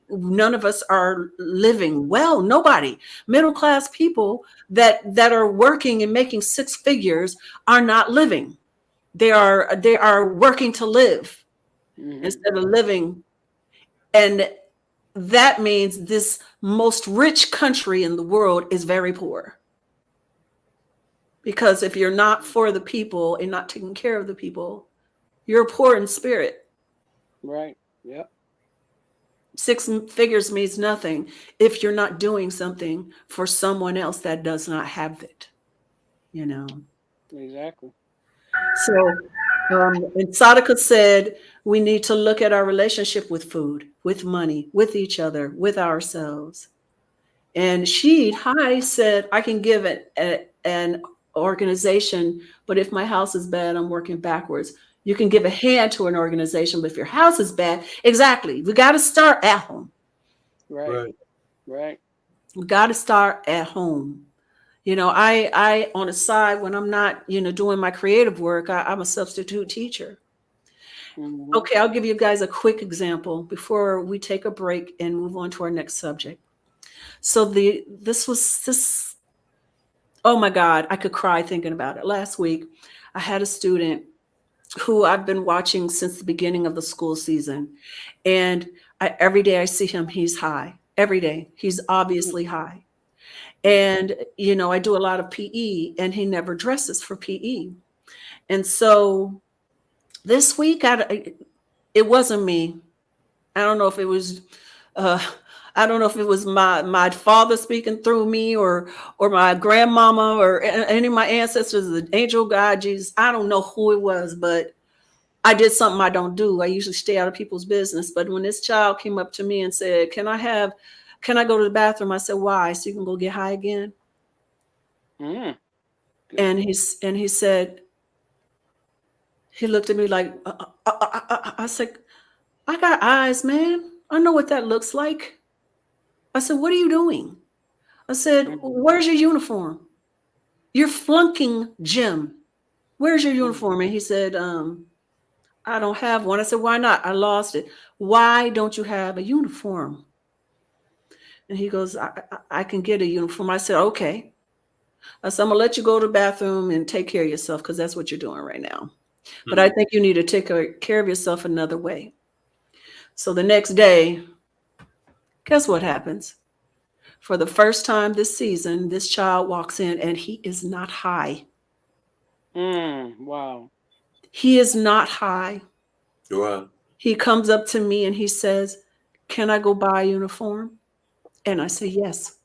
none of us are living well. Nobody. Middle class people that are working and making six figures are not living. They are working to live instead of living. And that means this most rich country in the world is very poor. Because if you're not for the people and not taking care of the people, you're poor in spirit. Right. Yep. Six figures means nothing if you're not doing something for someone else that does not have it. Exactly. So, and Sadaka said, we need to look at our relationship with food, with money, with each other, with ourselves. And Sheed High said, I can give an organization, but if my house is bad, I'm working backwards. You can give a hand to an organization, but if your house is bad, exactly. We got to start at home. Right. We got to start at home. I on the side, when I'm not, doing my creative work, I'm a substitute teacher. Mm-hmm. Okay, I'll give you guys a quick example before we take a break and move on to our next subject. So this, oh my God, I could cry thinking about it. Last week, I had a student who I've been watching since the beginning of the school season. And every day I see him, he's high. Every day, he's obviously high. And, I do a lot of PE, and he never dresses for PE. And so this week, it wasn't me. I don't know if it was, my father speaking through me or my grandmama or any of my ancestors, the angel God, Jesus. I don't know who it was, but I did something I don't do. I usually stay out of people's business. But when this child came up to me and said, can I go to the bathroom? I said, why? So you can go get high again? And he said, he looked at me like, I said, I got eyes, man. I know what that looks like. I said, what are you doing? I said, where's your uniform? You're flunking gym. Where's your uniform? And he said, I don't have one. I said, why not? I lost it. Why don't you have a uniform? And he goes, I can get a uniform. I said, okay. I said, I'm going to let you go to the bathroom and take care of yourself because that's what you're doing right now. But I think you need to take care of yourself another way. So the next day, guess what happens? For the first time this season, this child walks in and he is not high. Wow. He is not high. Wow. He comes up to me and he says, can I go buy a uniform? And I say, yes,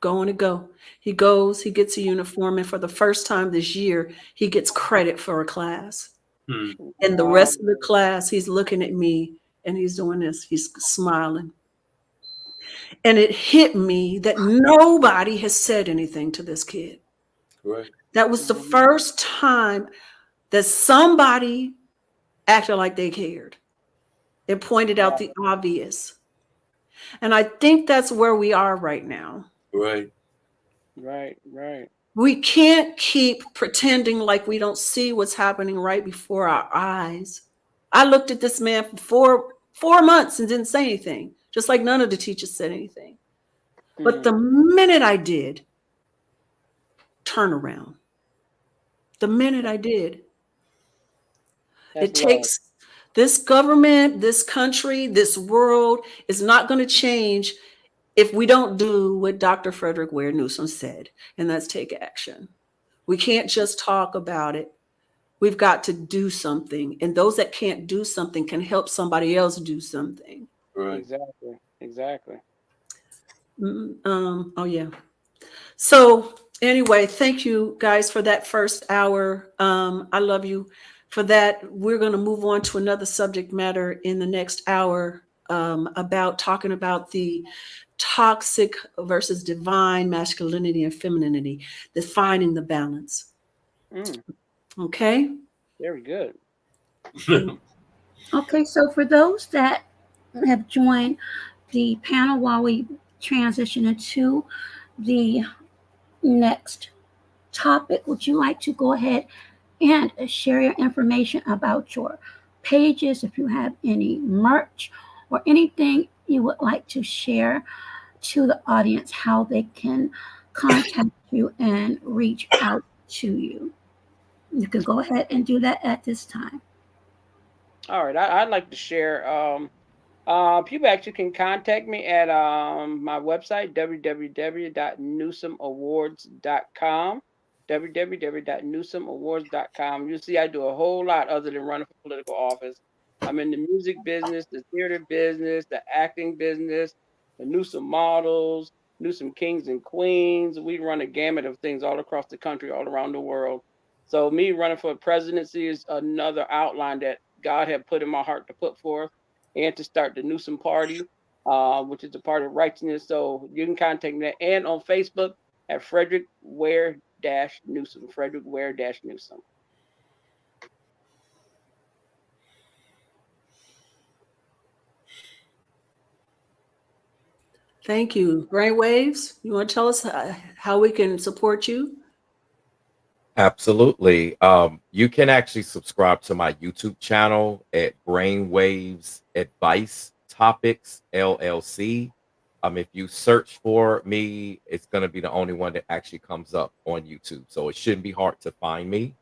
go on and go. He goes, he gets a uniform. And for the first time this year, he gets credit for a class. And the rest of the class, he's looking at me and he's doing this. He's smiling. And it hit me that nobody has said anything to this kid. Right. That was the first time that somebody acted like they cared. It pointed out the obvious. And I think that's where we are right now. Right. Right. Right. We can't keep pretending like we don't see what's happening right before our eyes. I looked at this man for four months and didn't say anything, just like none of the teachers said anything. But the minute I did, turn around. The minute I did, it takes this government, this country, this world is not going to change if we don't do what Dr. Frederick Ware Newsom said, and that's take action. We can't just talk about it. We've got to do something. And those that can't do something can help somebody else do something. Right. Exactly. Exactly. Oh, yeah. So anyway, thank you guys for that first hour. I love you for that. We're going to move on to another subject matter in the next hour about talking about the toxic versus divine masculinity and femininity, defining the balance. Okay. Very good. Okay, so for those that have joined the panel while we transition into the next topic, would you like to go ahead and share your information about your pages, if you have any merch or anything you would like to share to the audience, how they can contact you and reach out to you? You can go ahead and do that at this time. All right. I'd like to share. People actually can contact me at my website, www.newsomawards.com. www.newsomawards.com. You'll see I do a whole lot other than running for political office. I'm in the music business, the theater business, the acting business, the Newsom models, Newsom kings and queens. We run a gamut of things all across the country, all around the world. So me running for presidency is another outline that God had put in my heart to put forth, and to start the Newsom Party, which is the Party of Righteousness. So you can contact me and on Facebook at Frederick Ware Newsom. Frederick Ware Newsom. Thank you. Brainwaves, you want to tell us how we can support you? Absolutely. You can actually subscribe to my YouTube channel at Brainwaves Advice Topics LLC. If you search for me, it's going to be the only one that actually comes up on YouTube. So it shouldn't be hard to find me.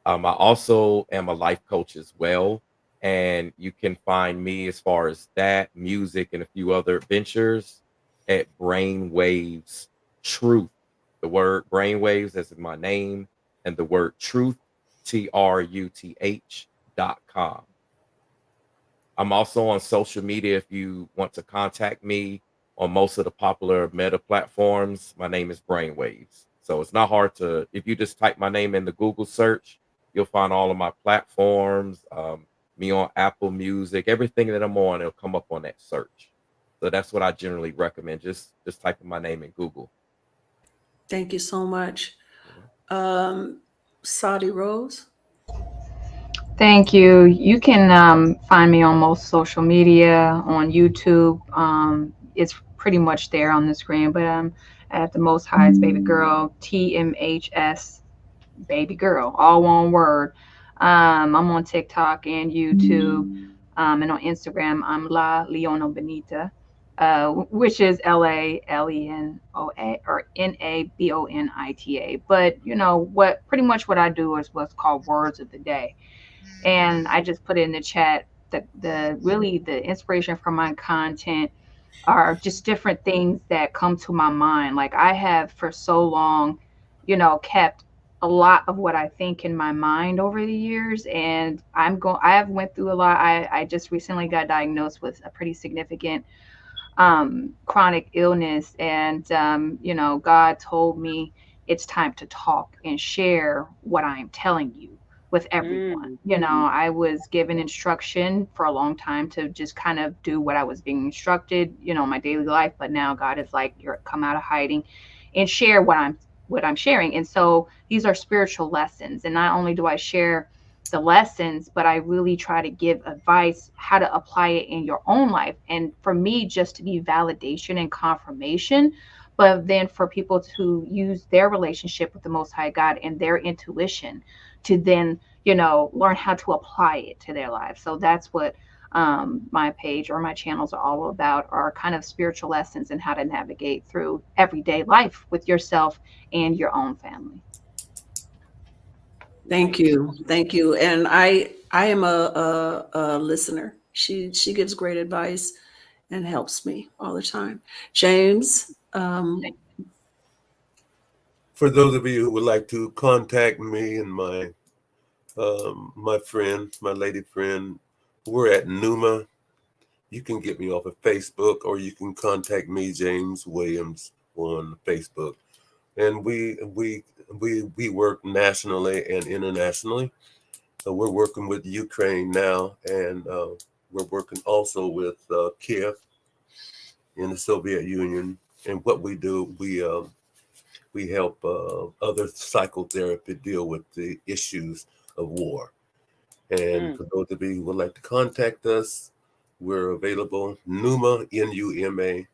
I also am a life coach as well. And you can find me as far as that, music, and a few other ventures at Brainwaves Truth. The word Brainwaves, as in my name, and the word truth, TRUTH.com. I'm also on social media if you want to contact me on most of the popular meta platforms. My name is Brainwaves. So it's not hard to, if you just type my name in the Google search, you'll find all of my platforms, me on Apple Music, everything that I'm on, it'll come up on that search. So that's what I generally recommend. Just typing my name in Google. Thank you so much. Saudi Rose. Thank you. You can find me on most social media, on YouTube. It's pretty much there on the screen, but I'm at the Most High's Baby Girl, TMHS Baby Girl, all one word. I'm on TikTok and YouTube, and on Instagram, I'm La Leona Benita. which is LALENOA or NABONITA. But pretty much what I do is what's called words of the day, and I just put it in the chat. The inspiration for my content are just different things that come to my mind. Like I have for so long, kept a lot of what I think in my mind over the years, and I have went through a lot. I just recently got diagnosed with a pretty significant chronic illness, and God told me it's time to talk and share what I'm telling you with everyone. I was given instruction for a long time to just kind of do what I was being instructed, my daily life. But now God is like, you're come out of hiding and share what I'm sharing. And so these are spiritual lessons. And not only do I share the lessons, but I really try to give advice how to apply it in your own life. And for me, just to be validation and confirmation, but then for people to use their relationship with the Most High God and their intuition to then, learn how to apply it to their lives. So that's what my page or my channels are all about, are kind of spiritual lessons and how to navigate through everyday life with yourself and your own family. Thank you. Thank you. And I am a listener. She gives great advice and helps me all the time. James, for those of you who would like to contact me and my friend, my lady friend, we're at Numa. You can get me off of Facebook, or you can contact me, James Williams, on Facebook. And we work nationally and internationally. So we're working with Ukraine now, and we're working also with Kiev in the Soviet Union. And what we do, we help other psychotherapy deal with the issues of war. And for those of you who would like to contact us, we're available NUMA.com.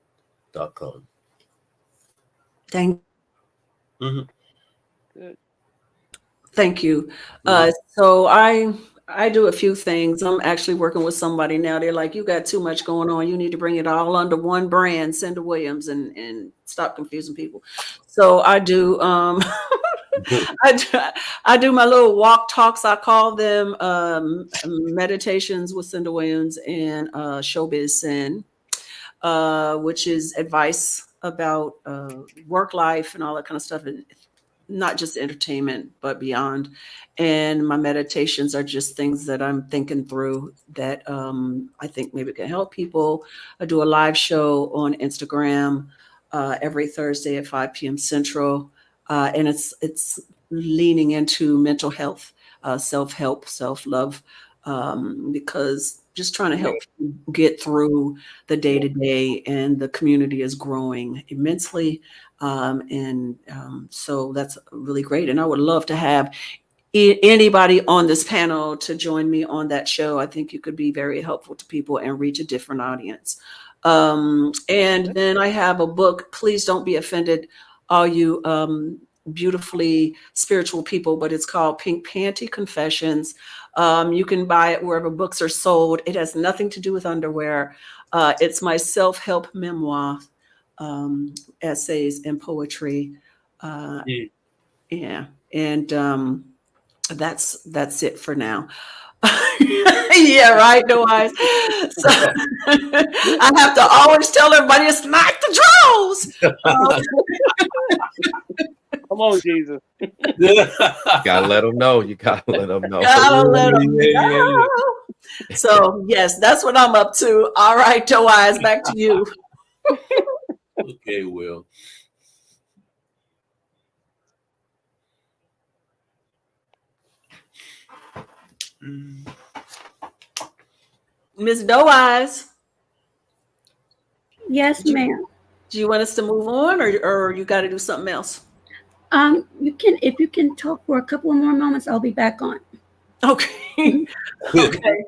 thank Good. Thank you. So I do a few things. I'm actually working with somebody now. They're like, you got too much going on. You need to bring it all under one brand, Cynda Williams, and stop confusing people. So I do I do my little walk talks. I call them meditations with Cynda Williams and Showbiz Sin, which is advice about work life and all that kind of stuff. Not just entertainment, but beyond. And my meditations are just things that I'm thinking through that I think maybe can help people. I do a live show on Instagram every Thursday at 5 p.m. Central. And it's leaning into mental health, self-help, self-love, because just trying to help people get through the day-to-day, and the community is growing immensely. So that's really great. And I would love to have anybody on this panel to join me on that show. I think you could be very helpful to people and reach a different audience. And then I have a book, Please Don't Be Offended, all you beautifully spiritual people, but it's called Pink Panty Confessions. You can buy it wherever books are sold. It has nothing to do with underwear. It's my self-help memoir, essays and poetry. Yeah. And that's it for now. Yeah, right, no eyes. So I have to always tell everybody it's not the draws. Come on, Jesus. Gotta let them know. You gotta let them know. Gotta let 'em know. So yes, that's what I'm up to. All right, Toe Eyes, back to you. Okay, Will. Miss Doe Eyes, Yes, ma'am. do you want us to move on, or you got to do something else? You can, if you can talk for a couple of more moments, I'll be back on. Okay. Okay.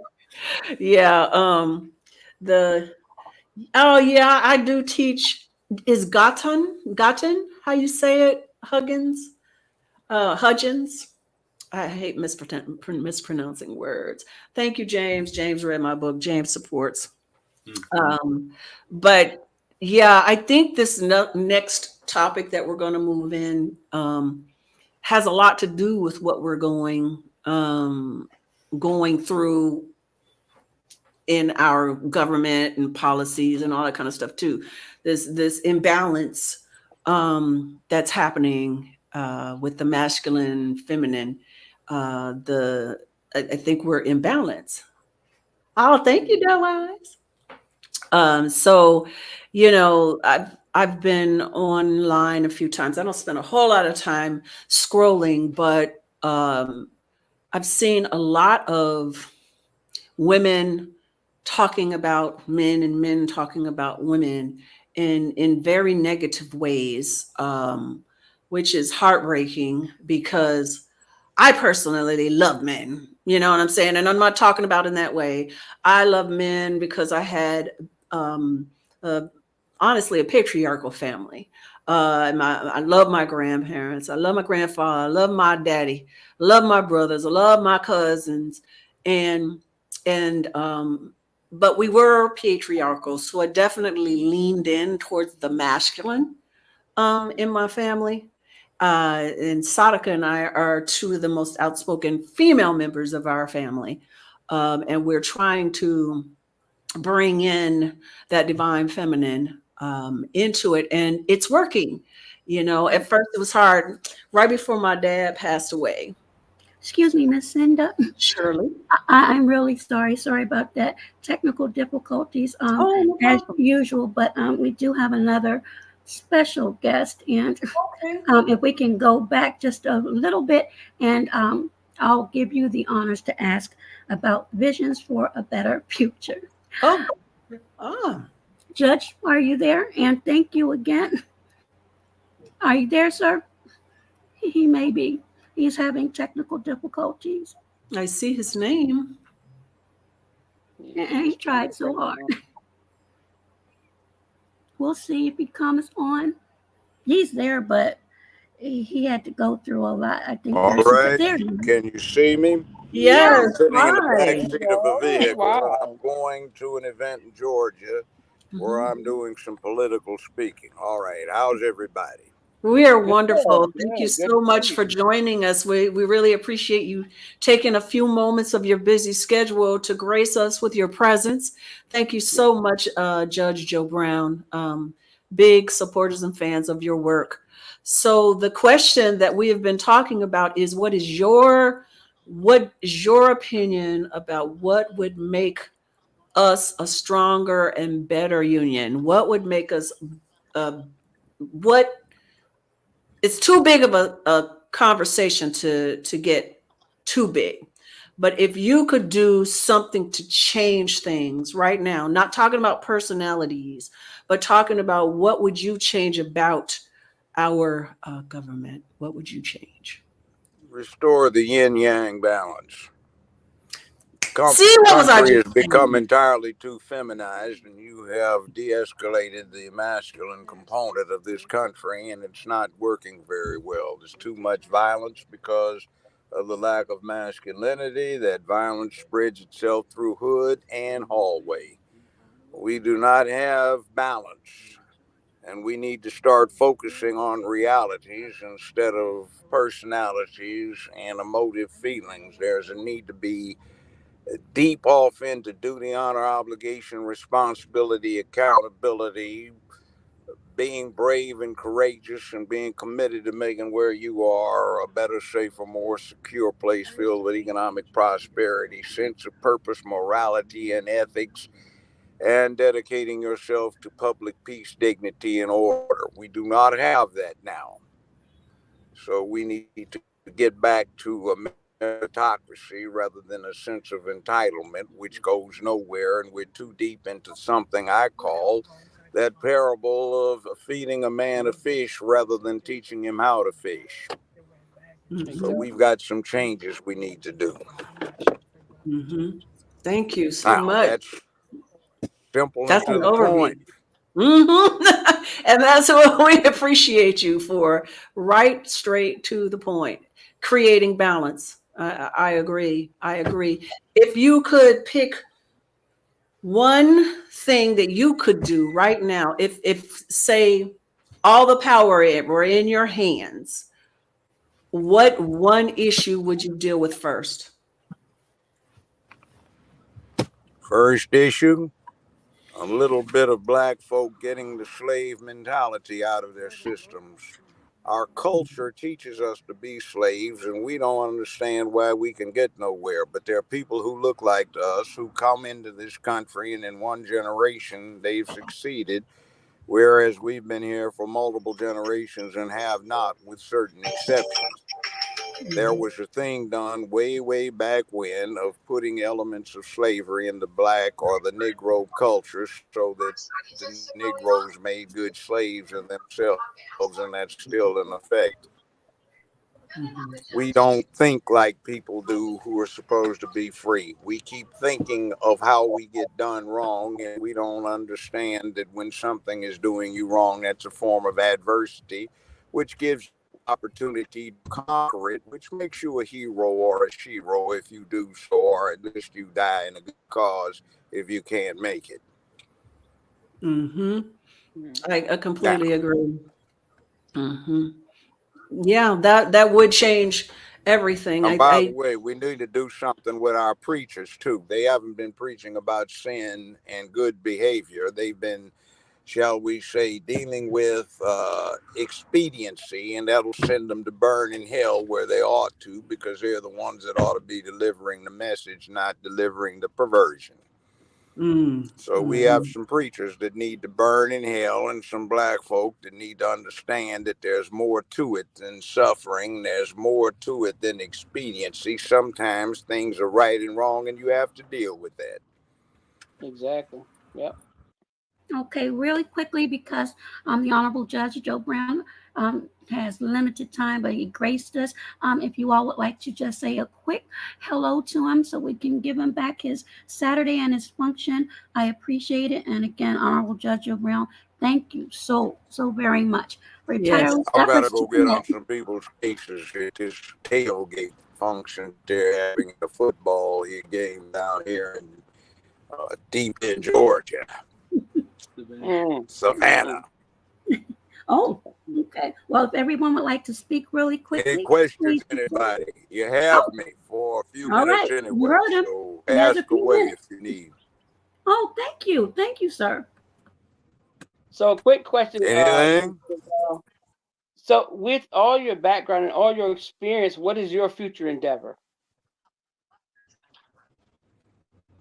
Yeah. I do teach. Is Gotten? How you say it? Hudgens? I hate mispronouncing words. Thank you, James. James read my book. James supports. But Yeah, I think this next topic that we're going to move in has a lot to do with what we're going through in our government and policies and all that kind of stuff too. This imbalance that's happening with the masculine, feminine. I think we're in balance. Oh, thank you, Doe Eyes. So, I've been online a few times. I don't spend a whole lot of time scrolling, but I've seen a lot of women talking about men and men talking about women in very negative ways, which is heartbreaking because I personally love men. You know what I'm saying? And I'm not talking about in that way. I love men because I had uh, honestly a patriarchal family. I love my grandparents. I love my grandfather. I love my daddy. I love my brothers. I love my cousins. And but we were patriarchal, so I definitely leaned in towards the masculine in my family. And Sadaka and I are two of the most outspoken female members of our family, and we're trying to bring in that divine feminine into it, and it's working. At first it was hard. Right before my dad passed away, Excuse me, Miss Cynda. Shirley. I'm really sorry. Sorry about that. Technical difficulties, Oh, no as problem. usual. But we do have another special guest, and Okay. if we can go back just a little bit, and I'll give you the honors to ask about visions for a better future. Oh, ah, Judge, are you there? And thank you again. Are you there, sir? He may be. He's having technical difficulties. I see his name. And he tried so hard. We'll see if he comes on. He's there, but he had to go through a lot. I think All there's some. right. There. Can you see me? Yes. I'm sitting in the back Hi. seat of a vehicle and I'm going to an event in Georgia where Mhm. I'm doing some political speaking. All right. How's everybody? We are Good, wonderful. good, Thank you good so to much see for you. joining us. We really appreciate you taking a few moments of your busy schedule to grace us with your presence. Thank you so much, Judge Joe Brown. Big supporters and fans of your work. So the question that we have been talking about is what is your opinion about what would make us a stronger and better union? What would make us what it's too big of a conversation to get too big. But if you could do something to change things right now, not talking about personalities, but talking about what would you change about our government? What would you change? Restore the yin yang balance. See, what was I Country just has become saying? entirely too feminized, and you have de escalated the masculine component of this country, and it's not working very well. There's too much violence because of the lack of masculinity. That violence spreads itself through hood and hallway. We do not have balance, and we need to start focusing on realities instead of personalities and emotive feelings. There's a need to be deep off into duty, honor, obligation, responsibility, accountability, being brave and courageous, and being committed to making where you are a better, safer, more secure place filled with economic prosperity, sense of purpose, morality, and ethics, and dedicating yourself to public peace, dignity, and order. We do not have that now. So we need to get back to a meritocracy rather than a sense of entitlement, which goes nowhere. And we're too deep into something I call that parable of feeding a man a fish rather than teaching him how to fish. So Mhm. we've got some changes we need to do. Mhm. Thank you so Now, much. that's simple and That's to an the overview. point. And that's what we appreciate you for. Right straight to the point. Creating balance. I agree. I agree. If you could pick one thing that you could do right now, if say all the power were in your hands, what one issue would you deal with first? First issue, a little bit of black folk getting the slave mentality out of their systems. Our culture teaches us to be slaves, and we don't understand why we can get nowhere. But there are people who look like us who come into this country, and in one generation, they've succeeded, whereas we've been here for multiple generations and have not, with certain exceptions. There was a thing done way, way back when of putting elements of slavery in the black or the Negro culture so that the Negroes made good slaves in themselves, and that's still in effect. We don't think like people do who are supposed to be free. We keep thinking of how we get done wrong, and we don't understand that when something is doing you wrong, that's a form of adversity, which gives you opportunity to conquer it, which makes you a hero or a shero if you do so, or at least you die in a good cause if you can't make it. I completely agree. Yeah, that would change everything. And by the way, we need to do something with our preachers too. They haven't been preaching about sin and good behavior. They've been, shall we say, dealing with expediency, and that'll send them to burn in hell where they ought to, because they're the ones that ought to be delivering the message, not delivering the perversion. So we have some preachers that need to burn in hell, and some black folk that need to understand that there's more to it than suffering. There's more to it than expediency. Sometimes things are right and wrong, and you have to deal with that. Exactly. Yep. Okay, really quickly, because the Honorable Judge Joe Brown has limited time, but he graced us. If you all would like to just say a quick hello to him so we can give him back his Saturday and his function, I appreciate it. And again, Honorable Judge Joe Brown, thank you so very much. Yes. I gotta go get on some people's cases at this tailgate function they're having a football game down here in deep in Georgia. Savannah. Oh, okay. Well, if everyone would like to speak really quickly. Any questions, anybody? You have me for a few minutes anyway, so ask away if you need. Oh, thank you. Thank you, sir. So a quick question. Anything? So with all your background and all your experience, what is your future endeavor?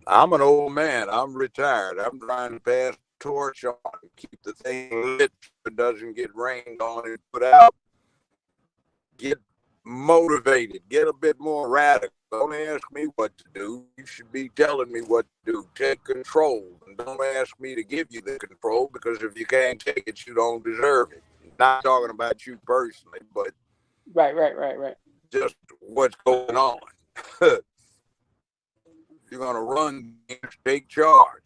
I'm an old man. I'm retired. I'm trying to pass the torch on, keep the thing lit so it doesn't get rained on and put out. Get motivated. Get a bit more radical. Don't ask me what to do. You should be telling me what to do. Take control. And don't ask me to give you the control, because if you can't take it, you don't deserve it. Not talking about you personally, but Right. just what's going on. You're going to run things, take charge.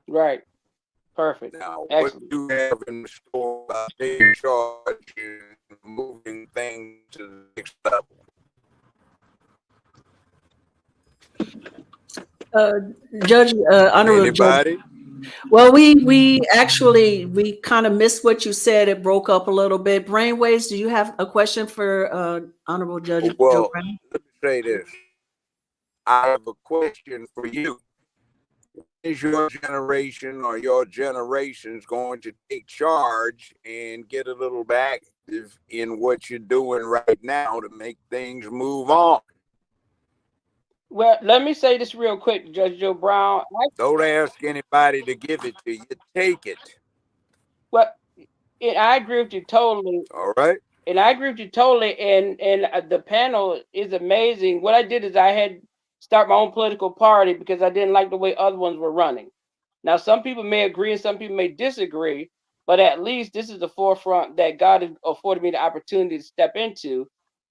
Right. Perfect. Now, Excellent. what do you have in the store about taking charge and moving things to the next level? Judge, Honorable Anybody? Judge. Well, we kind of missed what you said. It broke up a little bit. Brainwaves, do you have a question for Honorable Judge Joe Brown? Let me say this. I have a question for you. Is your generation or your generations going to take charge and get a little back in what you're doing right now to make things move on? Well, let me say this real quick, Judge Joe Brown. Don't ask anybody to give it to you. Take it. Well, I agree with you totally. All right. And I agree with you totally. And the panel is amazing. What I did is I had start my own political party because I didn't like the way other ones were running. Now, some people may agree and some people may disagree, but at least this is the forefront that God has afforded me the opportunity to step into.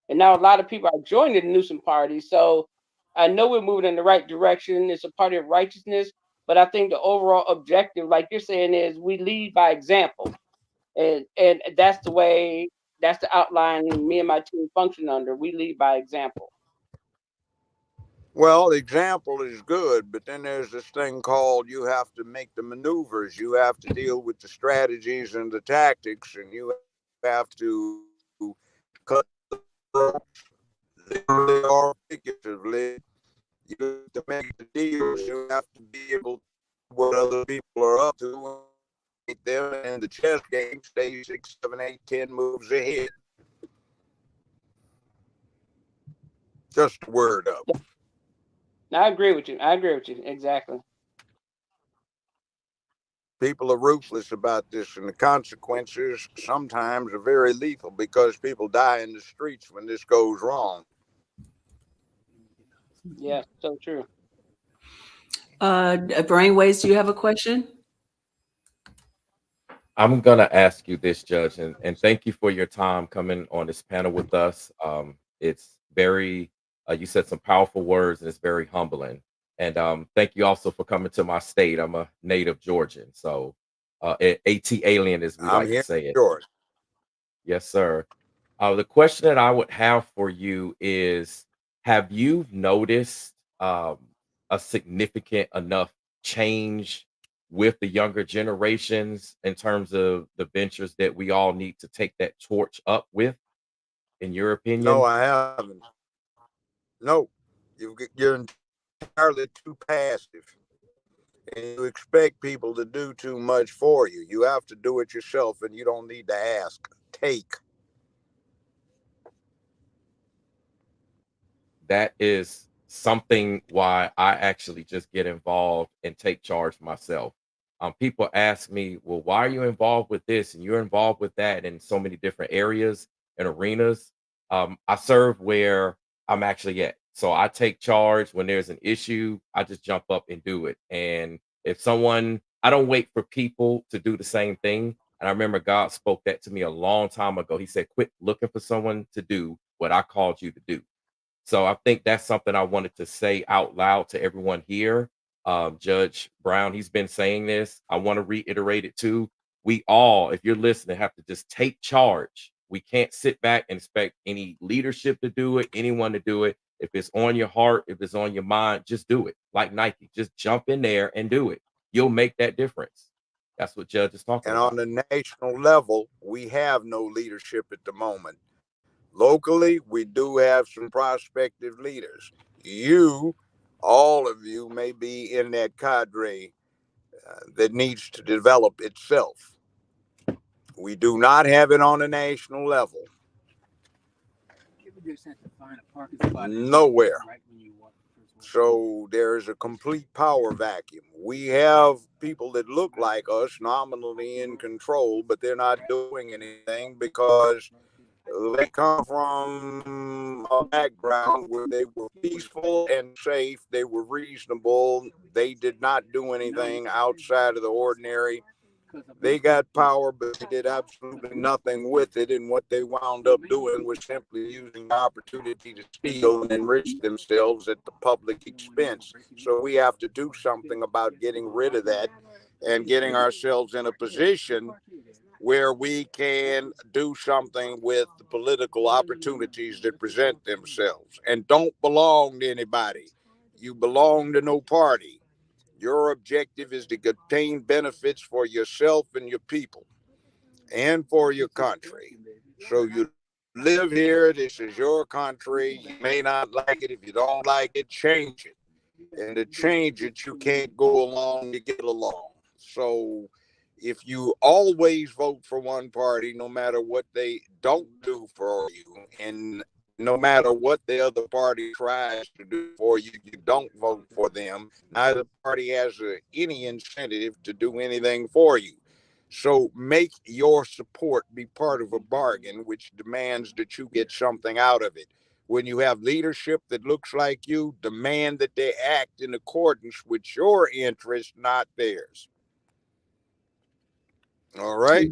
And now a lot of people are joining the Newsom party. So I know we're moving in the right direction. It's a party of righteousness. But I think the overall objective, like you're saying, is we lead by example. And that's the way, that's the outline me and my team function under. We lead by example. Well, example is good, but then there's this thing called you have to make the maneuvers. You have to deal with the strategies and the tactics, and you have to cut the ropes, literally or figuratively. You have to make the deals. You have to be able to what other people are up to and them in the chess game stay 6, 7, 8, 10 moves ahead. Just a word up. I agree with you. I agree with you. Exactly. People are ruthless about this, and the consequences sometimes are very lethal because people die in the streets when this goes wrong. Yeah, so true. Brainwaves, do you have a question? I'm going to ask you this, Judge, and thank you for your time coming on this panel with us. It's very, you said some powerful words, and it's very humbling. And thank you also for coming to my state. I'm a native Georgian, so AT alien, as we I'm like here to say it. George. Yes, sir. The question that I would have for you is, have you noticed a significant enough change with the younger generations in terms of the ventures that we all need to take that torch up with, in your No, opinion? I haven't. No, you're entirely too passive. And you expect people to do too much for you. You have to do it yourself, and you don't need to ask. Take. That is something why I actually just get involved and take charge myself. People ask me, well, why are you involved with this? And you're involved with that in so many different areas and arenas. I serve where I'm actually at. So I take charge when there's an issue, I just jump up and do it. And if someone, I don't wait for people to do the same thing. And I remember God spoke that to me a long time ago. He said, quit looking for someone to do what I called you to do. So I think that's something I wanted to say out loud to everyone here. Judge Brown, he's been saying this. I want to reiterate it too. We all, if you're listening, have to just take charge. We can't sit back and expect any leadership to do it, anyone to do it. If it's on your heart, if it's on your mind, just do it. Like Nike, just jump in there and do it. You'll make that difference. That's what Judge is talking And about. on the national level, we have no leadership at the moment. Locally, we do have some prospective leaders. You, all of you, may be in that cadre that needs to develop itself. We do not have it on a national level. Nowhere. So there's a complete power vacuum. We have people that look like us nominally in control, but they're not doing anything because they come from a background where they were peaceful and safe. They were reasonable. They did not do anything outside of the ordinary. They got power, but they did absolutely nothing with it. And what they wound up doing was simply using the opportunity to steal and enrich themselves at the public expense. So we have to do something about getting rid of that and getting ourselves in a position where we can do something with the political opportunities that present themselves and don't belong to anybody. You belong to no party. Your objective is to obtain benefits for yourself and your people and for your country. So you live here. This is your country. You may not like it. If you don't like it, change it. And to change it, you can't go along to get along. So if you always vote for one party, no matter what they don't do for you, and no matter what the other party tries to do for you, you don't vote for them. Neither party has any incentive to do anything for you. So make your support be part of a bargain, which demands that you get something out of it. When you have leadership that looks like you, demand that they act in accordance with your interests, not theirs. All right.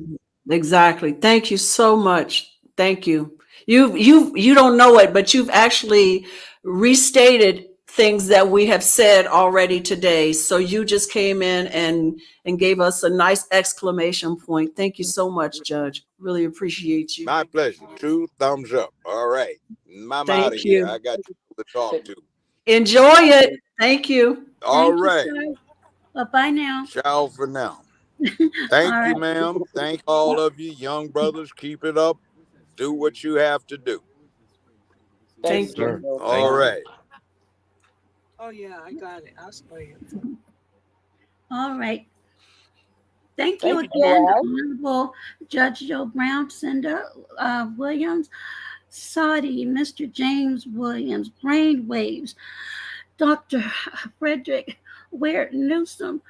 Exactly. Thank you so much. Thank you. You don't know it, but you've actually restated things that we have said already today. So you just came in and gave us a nice exclamation point. Thank you so much, Judge. Really appreciate you. My pleasure. 2 thumbs up. All right. I'm out of Thank here. you. I got people to talk to. Enjoy it. Thank you. All Thank you, right. sir. Bye now. Ciao for now. All Thank you, right. ma'am. Thank all of you young brothers. Keep it up. Do what you have to do. Thank you, Thank you. Sir. Joe. All Thank you. right. Oh yeah, I got it. I'll spray it. All right. Thank you Thank you, again, Joe. Honorable Judge Joe Brown, Cynda Williams, Saudi, Mr. James Williams, Brainwaves, Dr. Frederick Ware Newsom.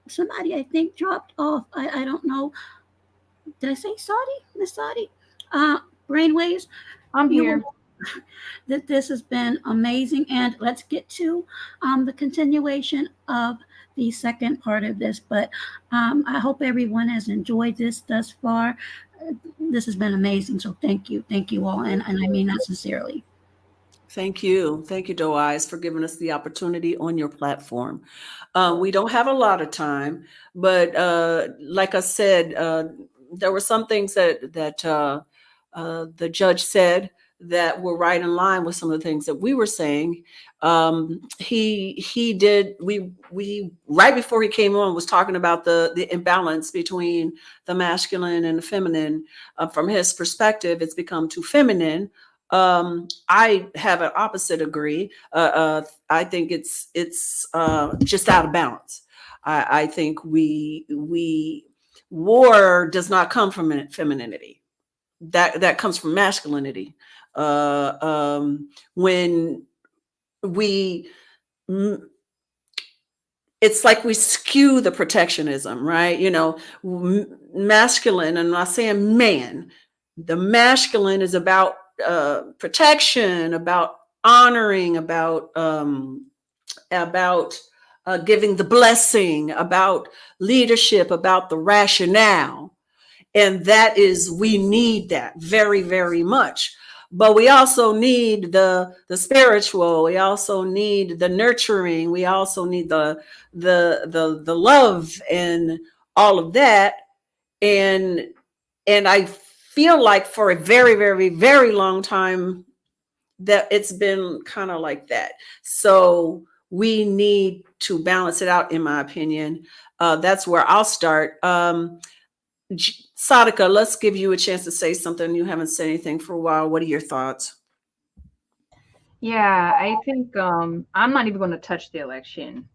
Somebody I think dropped off. I don't know. Did I say Saudi? Miss Saudi? Uh, Brainwaves, I'm you were here. that this has been amazing. And let's get to the continuation of the second part of this. But I hope everyone has enjoyed this thus far. This has been amazing. So thank you. Thank you all. And I mean that sincerely. Thank you. Thank you, Doe Eyes, for giving us the opportunity on your platform. We don't have a lot of time, but like I said, there were some things that the judge said that were right in line with some of the things that we were saying. He did. We right before he came on was talking about the imbalance between the masculine and the feminine. From his perspective, it's become too feminine. I have an opposite agree. I think it's just out of balance. I think we war does not come from femininity. That comes from masculinity. When we it's like we skew the protectionism, right? You know, masculine, and I'm not saying man, the masculine is about protection, about honoring, about giving the blessing, about leadership, about the rationale. And that is, we need that very, very much. But we also need the spiritual. We also need the nurturing. We also need the love and all of that. And I feel like for a very, very, very long time that it's been kind of like that. So we need to balance it out, in my opinion. That's where I'll start. Sadika, let's give you a chance to say something. You haven't said anything for a while. What are your thoughts? Yeah, I think I'm not even going to touch the election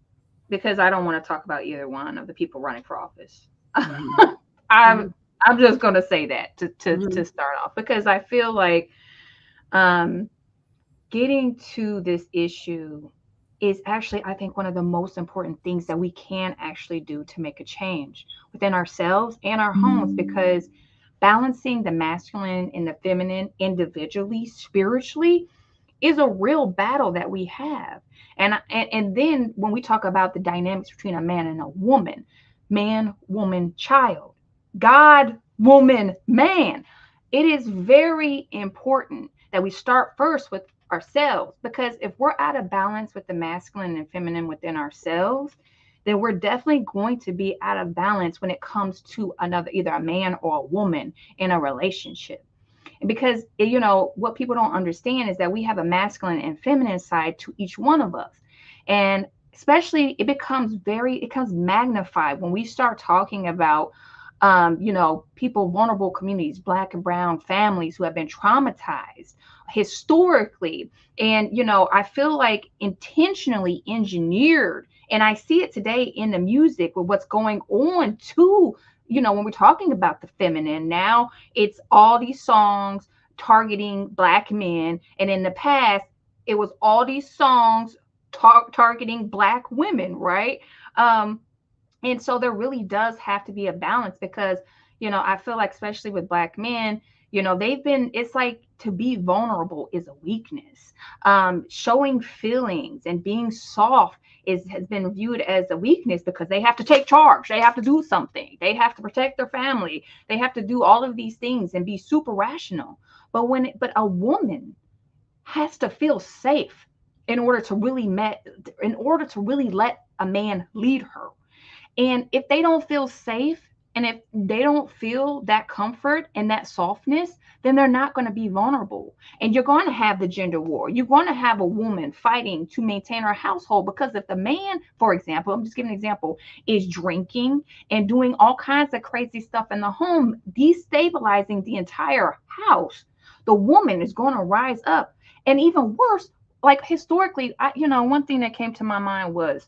because I don't want to talk about either one of the people running for office. Mhm. I'm just going to say that to Mhm. start off, because I feel like um, getting to this issue is actually, I think, one of the most important things that we can actually do to make a change within ourselves and our homes, because balancing the masculine and the feminine individually, spiritually, is a real battle that we have. And then when we talk about the dynamics between a man and a woman, man, woman, child, God, woman, man, it is very important that we start first with ourselves, because if we're out of balance with the masculine and feminine within ourselves, then we're definitely going to be out of balance when it comes to another, either a man or a woman in a relationship. Because what people don't understand is that we have a masculine and feminine side to each one of us. And especially it becomes magnified when we start talking about people, vulnerable communities, Black and brown families who have been traumatized historically. And I feel like intentionally engineered, and I see it today in the music with what's going on too. When we're talking about the feminine now, it's all these songs targeting Black men, and in the past it was all these songs targeting Black women, right? And so there really does have to be a balance, because I feel like, especially with Black men, it's like, to be vulnerable is a weakness. Showing feelings and being soft has been viewed as a weakness, because they have to take charge, they have to do something, they have to protect their family, they have to do all of these things and be super rational. But a woman has to feel safe in order to really let a man lead her. And if they don't feel safe, And if they don't feel that comfort and that softness, then they're not going to be vulnerable. And you're going to have the gender war. You're going to have a woman fighting to maintain her household, because if the man, for example, I'm just giving an example, is drinking and doing all kinds of crazy stuff in the home, destabilizing the entire house, the woman is going to rise up. And even worse, like historically, one thing that came to my mind was,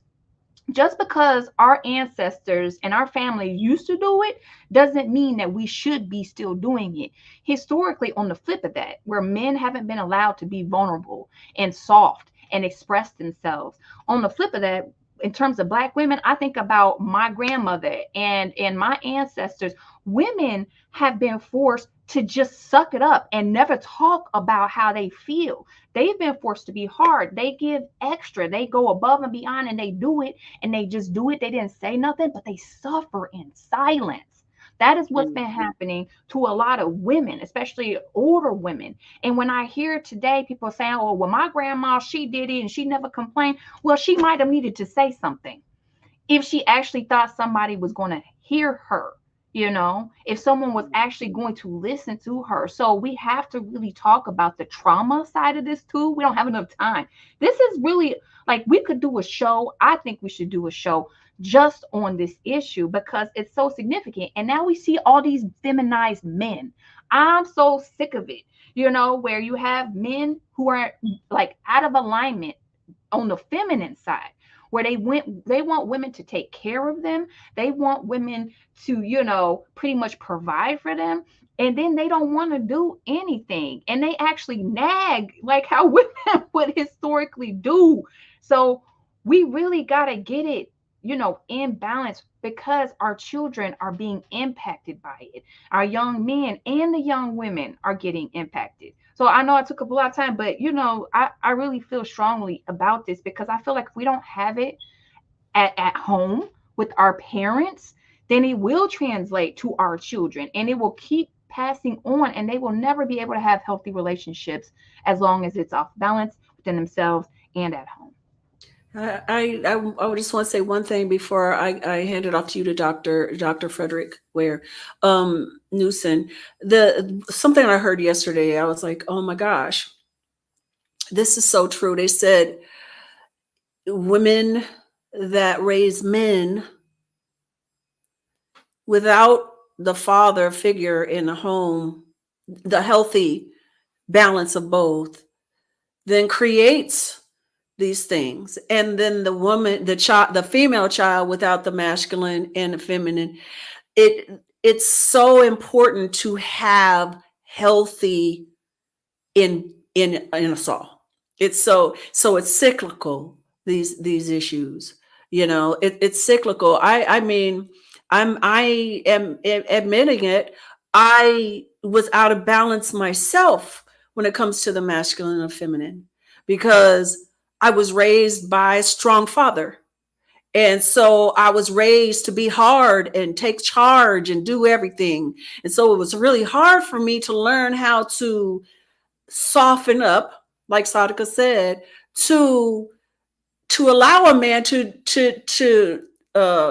just because our ancestors and our family used to do it doesn't mean that we should be still doing it. Historically, on the flip of that, where men haven't been allowed to be vulnerable and soft and express themselves, on the flip of that, in terms of Black women, I think about my grandmother and my ancestors. Women have been forced to just suck it up and never talk about how they feel. They've been forced to be hard. They give extra. They go above and beyond, and they do it, and they just do it. They didn't say nothing, but they suffer in silence. That is what's been happening to a lot of women, especially older women. And when I hear today people saying, oh, well, my grandma, she did it and she never complained. Well, she might have needed to say something if she actually thought somebody was going to hear her, if someone was actually going to listen to her. So we have to really talk about the trauma side of this too. We don't have enough time. This is really, like, we could do a show. I think we should do a show just on this issue because it's so significant. And now we see all these feminized men. I'm so sick of it, where you have men who are like out of alignment on the feminine side, where they want women to take care of them. They want women to, pretty much provide for them. And then they don't want to do anything. And they actually nag like how women would historically do. So we really got to get it, in balance, because our children are being impacted by it. Our young men and the young women are getting impacted. So I know I took up a lot of time, but I really feel strongly about this, because I feel like if we don't have it at home with our parents, then it will translate to our children, and it will keep passing on, and they will never be able to have healthy relationships as long as it's off balance within themselves and at home. I just want to say one thing before I hand it off to you, to Dr. Frederick Ware Newsom. Something I heard yesterday, I was like, oh my gosh, this is so true. They said women that raise men without the father figure in the home, the healthy balance of both, then creates these things. And then the woman, the female child without the masculine and the feminine, it's so important to have healthy in us all. It's so it's cyclical, these issues, it's cyclical. I mean, I am admitting it. I was out of balance myself when it comes to the masculine and feminine, because I was raised by a strong father. And so I was raised to be hard and take charge and do everything. And so it was really hard for me to learn how to soften up, like Sadaka said, to allow a man to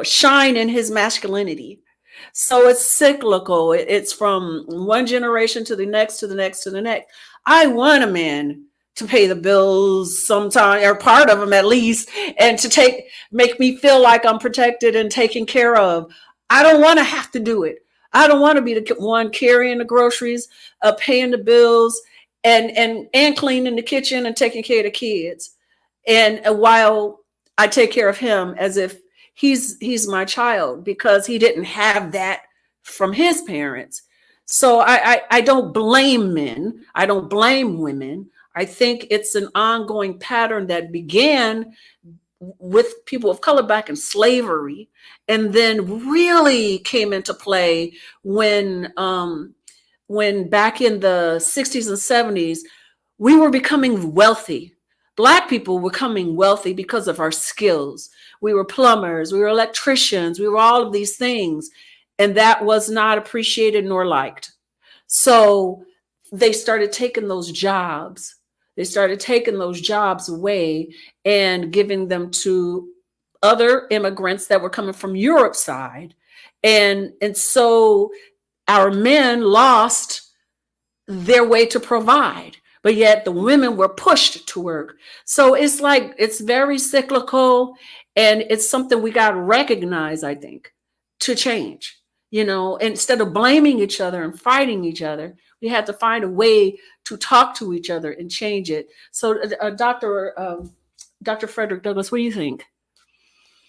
shine in his masculinity. So it's cyclical. It's from one generation to the next, to the next, to the next. I want a man to pay the bills sometime, or part of them at least, and to make me feel like I'm protected and taken care of. I don't want to have to do it. I don't want to be the one carrying the groceries, paying the bills, and cleaning the kitchen and taking care of the kids. And while I take care of him as if he's my child, because he didn't have that from his parents. So I don't blame men. I don't blame women. I think it's an ongoing pattern that began with people of color back in slavery, and then really came into play when back in the 60s and 70s, we were becoming wealthy. Black people were becoming wealthy because of our skills. We were plumbers, we were electricians, we were all of these things, and that was not appreciated nor liked. So they started taking those jobs. They started taking those jobs away and giving them to other immigrants that were coming from Europe's side. And so our men lost their way to provide, but yet the women were pushed to work. So it's like, it's very cyclical, and it's something we got to recognize, I think, to change. You know, instead of blaming each other and fighting each other, we have to find a way to talk to each other and change it. So Dr. Frederick Douglass, what do you think?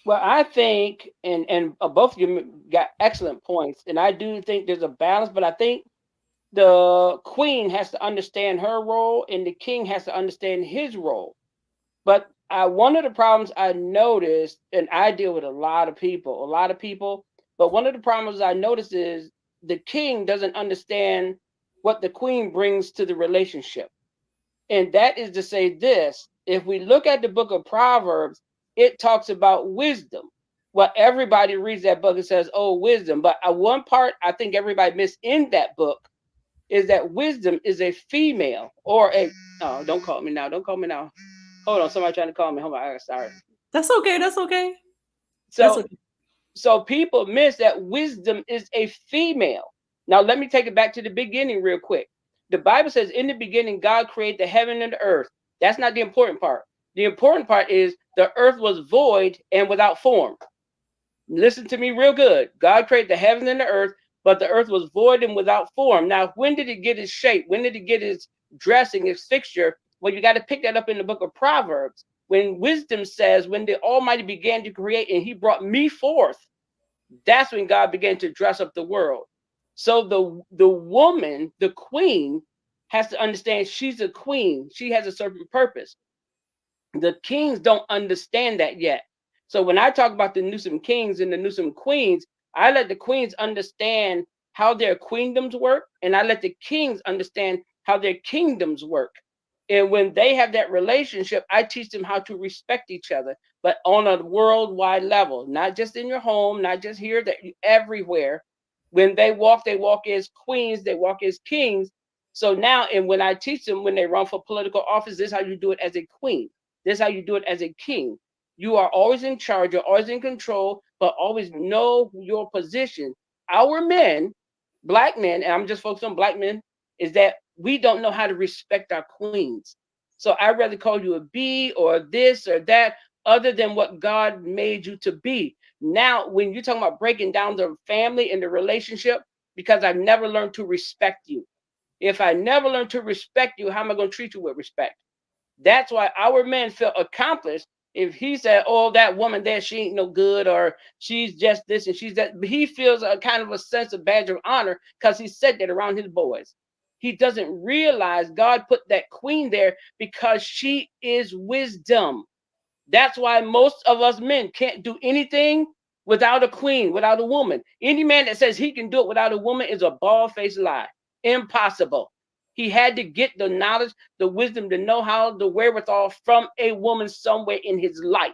Well, I think, and both of you got excellent points, and I do think there's a balance, but I think the queen has to understand her role and the king has to understand his role. But one of the problems I noticed, and I deal with a lot of people, but one of the problems I noticed is the king doesn't understand what the queen brings to the relationship. And that is to say this, if we look at the book of Proverbs, it talks about wisdom. Well, everybody reads that book and says, oh, wisdom. But one part I think everybody missed in that book is that wisdom is a female or a, oh, don't call me now. Don't call me now. Hold on, somebody trying to call me. Hold on, sorry. That's okay. That's okay. So people miss that wisdom is a female. Now, let me take it back to the beginning real quick. The Bible says, in the beginning, God created the heaven and the earth. That's not the important part. The important part is the earth was void and without form. Listen to me real good. God created the heaven and the earth, but the earth was void and without form. Now, when did it get its shape? When did it get its dressing, its fixture? Well, you got to pick that up in the book of Proverbs. When wisdom says, when the Almighty began to create and he brought me forth, that's when God began to dress up the world. So the woman, the queen, has to understand she's a queen. She has a certain purpose. The kings don't understand that yet. So when I talk about the Newsom kings and the Newsom queens, I let the queens understand how their queendoms work, and I let the kings understand how their kingdoms work. And when they have that relationship, I teach them how to respect each other, but on a worldwide level, not just in your home, not just here, that everywhere. When they walk as queens, they walk as kings. So now, and when I teach them, when they run for political office, this is how you do it as a queen. This is how you do it as a king. You are always in charge, you're always in control, but always know your position. Our men, black men, and I'm just focused on black men, is that we don't know how to respect our queens. So I'd rather call you a B or this or that, other than what God made you to be. Now, when you're talking about breaking down the family and the relationship, because I've never learned to respect you. If I never learned to respect you, how am I going to treat you with respect? That's why our men feel accomplished. If he said, oh, that woman there, she ain't no good, or she's just this and she's that, he feels a kind of a sense of badge of honor because he said that around his boys. He doesn't realize God put that queen there because she is wisdom. That's why most of us men can't do anything without a queen, without a woman. Any man that says he can do it without a woman is a bald-faced lie. Impossible. He had to get the knowledge, the wisdom, the know-how, the wherewithal from a woman somewhere in his life.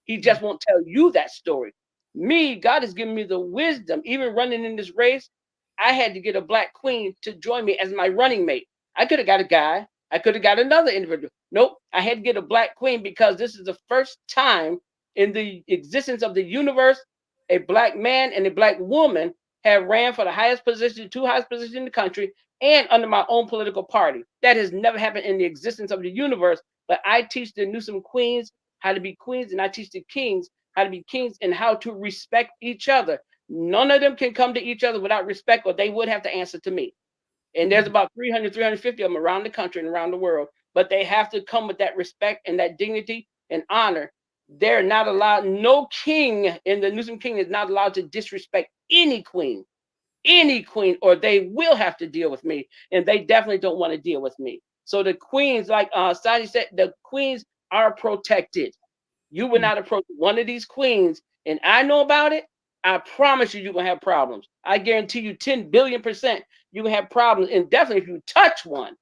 He just won't tell you that story. Me, God has given me the wisdom. Even running in this race, I had to get a black queen to join me as my running mate. I could have got a guy. I could have got another individual. Nope, I had to get a black queen because this is the first time in the existence of the universe a black man and a black woman have ran for the highest position, two highest positions in the country, and under my own political party. That has never happened in the existence of the universe. But I teach the Newsom queens how to be queens, and I teach the kings how to be kings and how to respect each other. None of them can come to each other without respect, or they would have to answer to me. And there's about 300, 350 of them around the country and around the world. But they have to come with that respect and that dignity and honor. They're not allowed, no king in the Newsom king is not allowed to disrespect any queen, or they will have to deal with me. And they definitely don't want to deal with me. So the queens, like Sadi said, the queens are protected. You will not approach one of these queens, and I know about it. I promise you're going to have problems. I guarantee you 10 billion% you're going to have problems. And definitely if you touch one,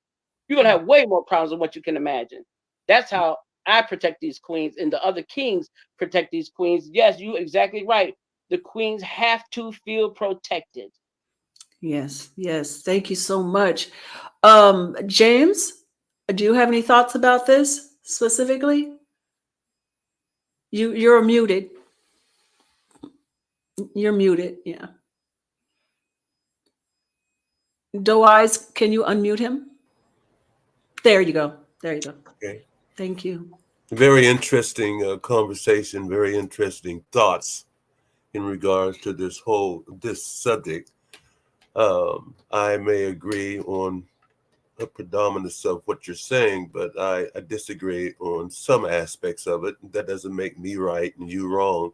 you're going to have way more problems than what you can imagine. That's how I protect these queens, and the other kings protect these queens. Yes, you're exactly right. The queens have to feel protected. Yes, yes. Thank you so much. James, do you have any thoughts about this specifically? You're muted. You're muted. Yeah. Doe Eyes, can you unmute him? There you go. There you go. Okay. Thank you. Very interesting conversation, very interesting thoughts in regards to this subject. I may agree on a predominance of what you're saying, but I disagree on some aspects of it. That doesn't make me right and you wrong,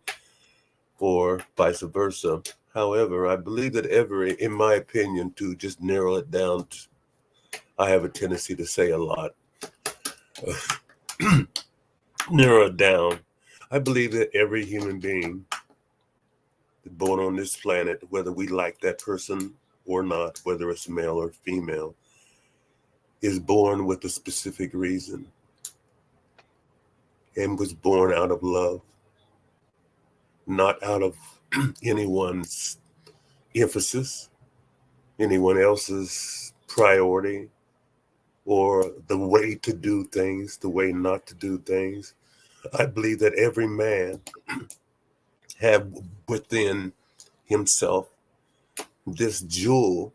or vice versa. However, I believe that in my opinion, to just narrow it down, I have a tendency to say a lot. Narrow it down. I believe that every human being born on this planet, whether we like that person or not, whether it's male or female, is born with a specific reason and was born out of love, not out of anyone's emphasis, anyone else's priority, or the way to do things, the way not to do things. I believe that every man have within himself this jewel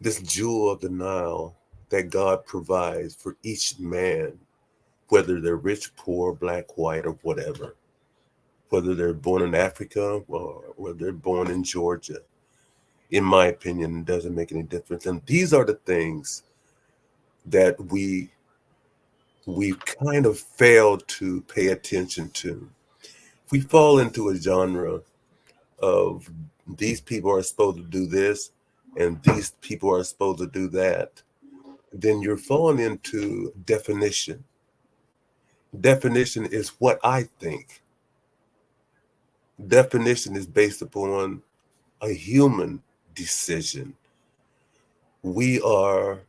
of the Nile that God provides for each man, whether they're rich, poor, black, white, or whatever, whether they're born in Africa or whether they're born in Georgia. In my opinion, it doesn't make any difference. And these are the things that we kind of fail to pay attention to. We fall into a genre of these people are supposed to do this and these people are supposed to do that. Then you're falling into definition. Definition is what I think. Definition is based upon a human decision. We are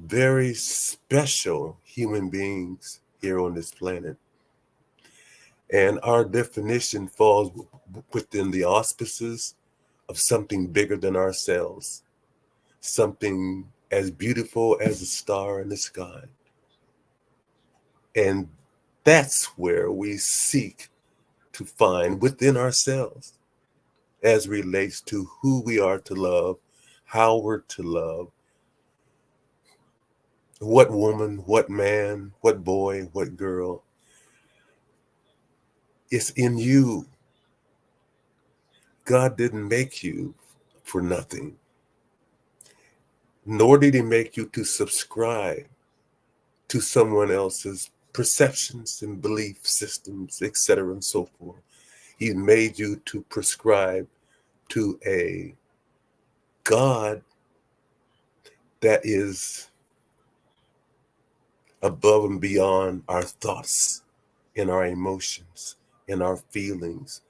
very special human beings here on this planet. And our definition falls within the auspices of something bigger than ourselves, something as beautiful as a star in the sky. And that's where we seek to find within ourselves as relates to who we are to love, how we're to love, what woman, what man, what boy, what girl. It's in you. God didn't make you for nothing, nor did he make you to subscribe to someone else's perceptions and belief systems, etc., and so forth. He made you to prescribe to a God that is above and beyond our thoughts and our emotions and our feelings.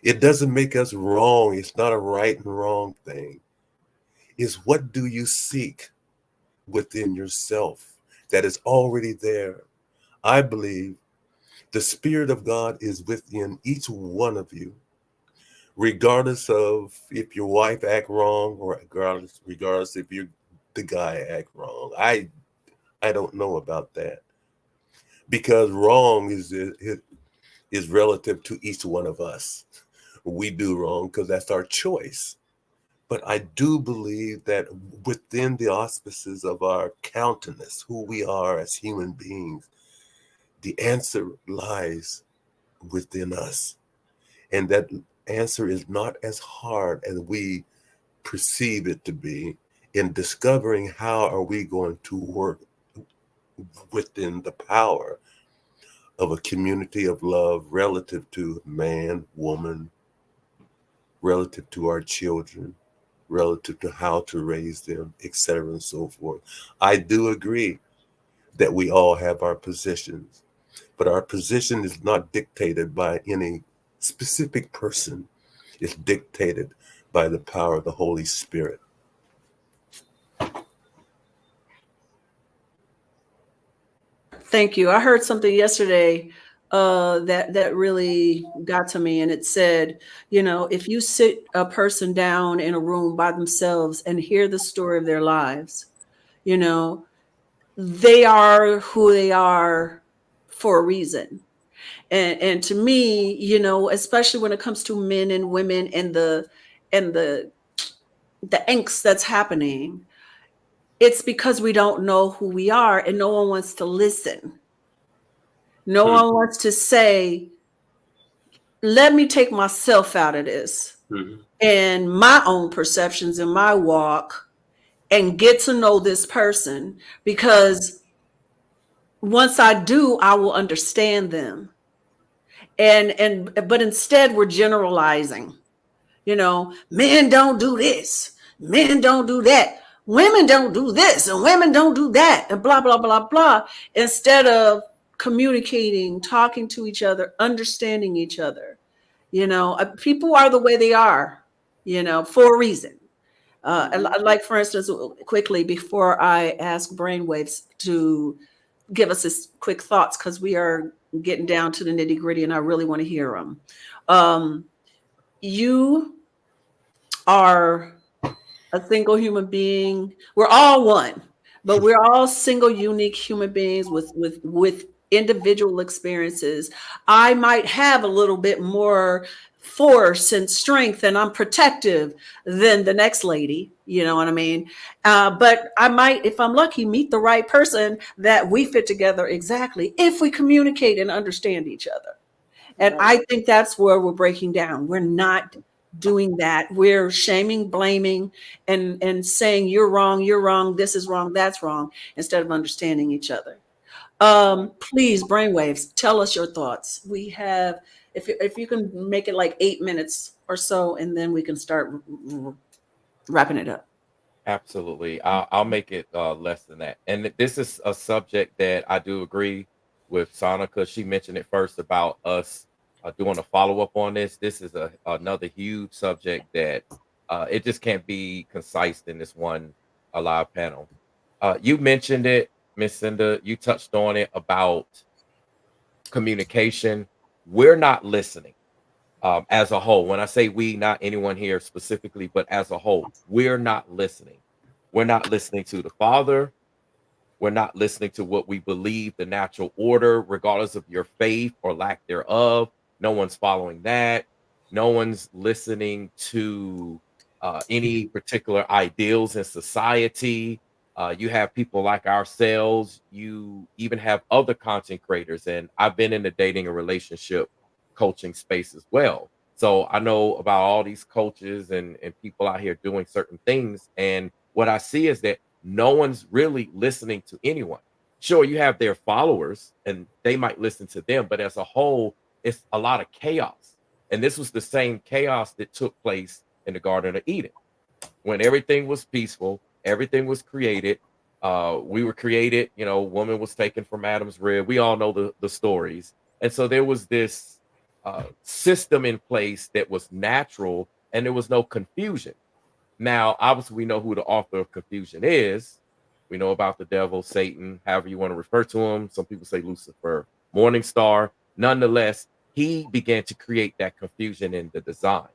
It doesn't make us wrong. It's not a right and wrong thing. It's what do you seek within yourself that is already there. I believe the Spirit of God is within each one of you, regardless of if your wife act wrong or regardless if the guy act wrong. I don't know about that, because wrong is relative to each one of us. We do wrong because that's our choice. But I do believe that within the auspices of our countenance, who we are as human beings, the answer lies within us. And that answer is not as hard as we perceive it to be in discovering how are we going to work within the power of a community of love relative to man, woman, relative to our children, relative to how to raise them, etc., and so forth. I do agree that we all have our positions, but our position is not dictated by any specific person. It's dictated by the power of the Holy Spirit. Thank you. I heard something yesterday that really got to me, and it said, if you sit a person down in a room by themselves and hear the story of their lives, they are who they are for a reason. And to me, you know, especially when it comes to men and women and the angst that's happening, it's because we don't know who we are and no one wants to listen. No one wants to say, let me take myself out of this and my own perceptions and my walk and get to know this person, because once I do, I will understand them. But instead we're generalizing. You know, men don't do this, men don't do that, women don't do this, and women don't do that, and blah, blah, blah, blah, instead of communicating, talking to each other, understanding each other. You know, people are the way they are, you know, for a reason. Like, for instance, quickly, before I ask Brainwaves to give us his quick thoughts, because we are getting down to the nitty gritty and I really want to hear them. You are a single human being. We're all one, but we're all single, unique human beings with individual experiences. I might have a little bit more force and strength, and I'm protective than the next lady. You know what I mean? But I might, if I'm lucky, meet the right person that we fit together exactly if we communicate and understand each other. And I think that's where we're breaking down. We're not doing that. We're shaming, blaming, and saying you're wrong, this is wrong, that's wrong, instead of understanding each other. Please, Brainwaves, tell us your thoughts. We have, if you can make it like 8 minutes or so, and then we can start wrapping it up. Absolutely. I'll make it less than that. And this is a subject that I do agree with Sana, because she mentioned it first about us doing a follow-up on this. This is another huge subject that it just can't be concise in this one live panel. You mentioned it, Miss Cynda. You touched on it about communication. We're not listening. As a whole, when I say we, not anyone here specifically, but as a whole, we're not listening. We're not listening to the Father. We're not listening to what we believe the natural order, regardless of your faith or lack thereof. No one's following that. No one's listening to any particular ideals in society. You have people like ourselves. You even have other content creators. And I've been in the dating and relationship coaching space as well. So I know about all these coaches and people out here doing certain things. And what I see is that no one's really listening to anyone. Sure, you have their followers and they might listen to them, but as a whole, it's a lot of chaos. And this was the same chaos that took place in the Garden of Eden when everything was peaceful, everything was created. We were created, you know, woman was taken from Adam's rib. We all know the stories. And so there was this system in place that was natural and there was no confusion. Now, obviously, we know who the author of confusion is. We know about the devil, Satan, however you want to refer to him. Some people say Lucifer, Morning Star. Nonetheless, he began to create that confusion in the design.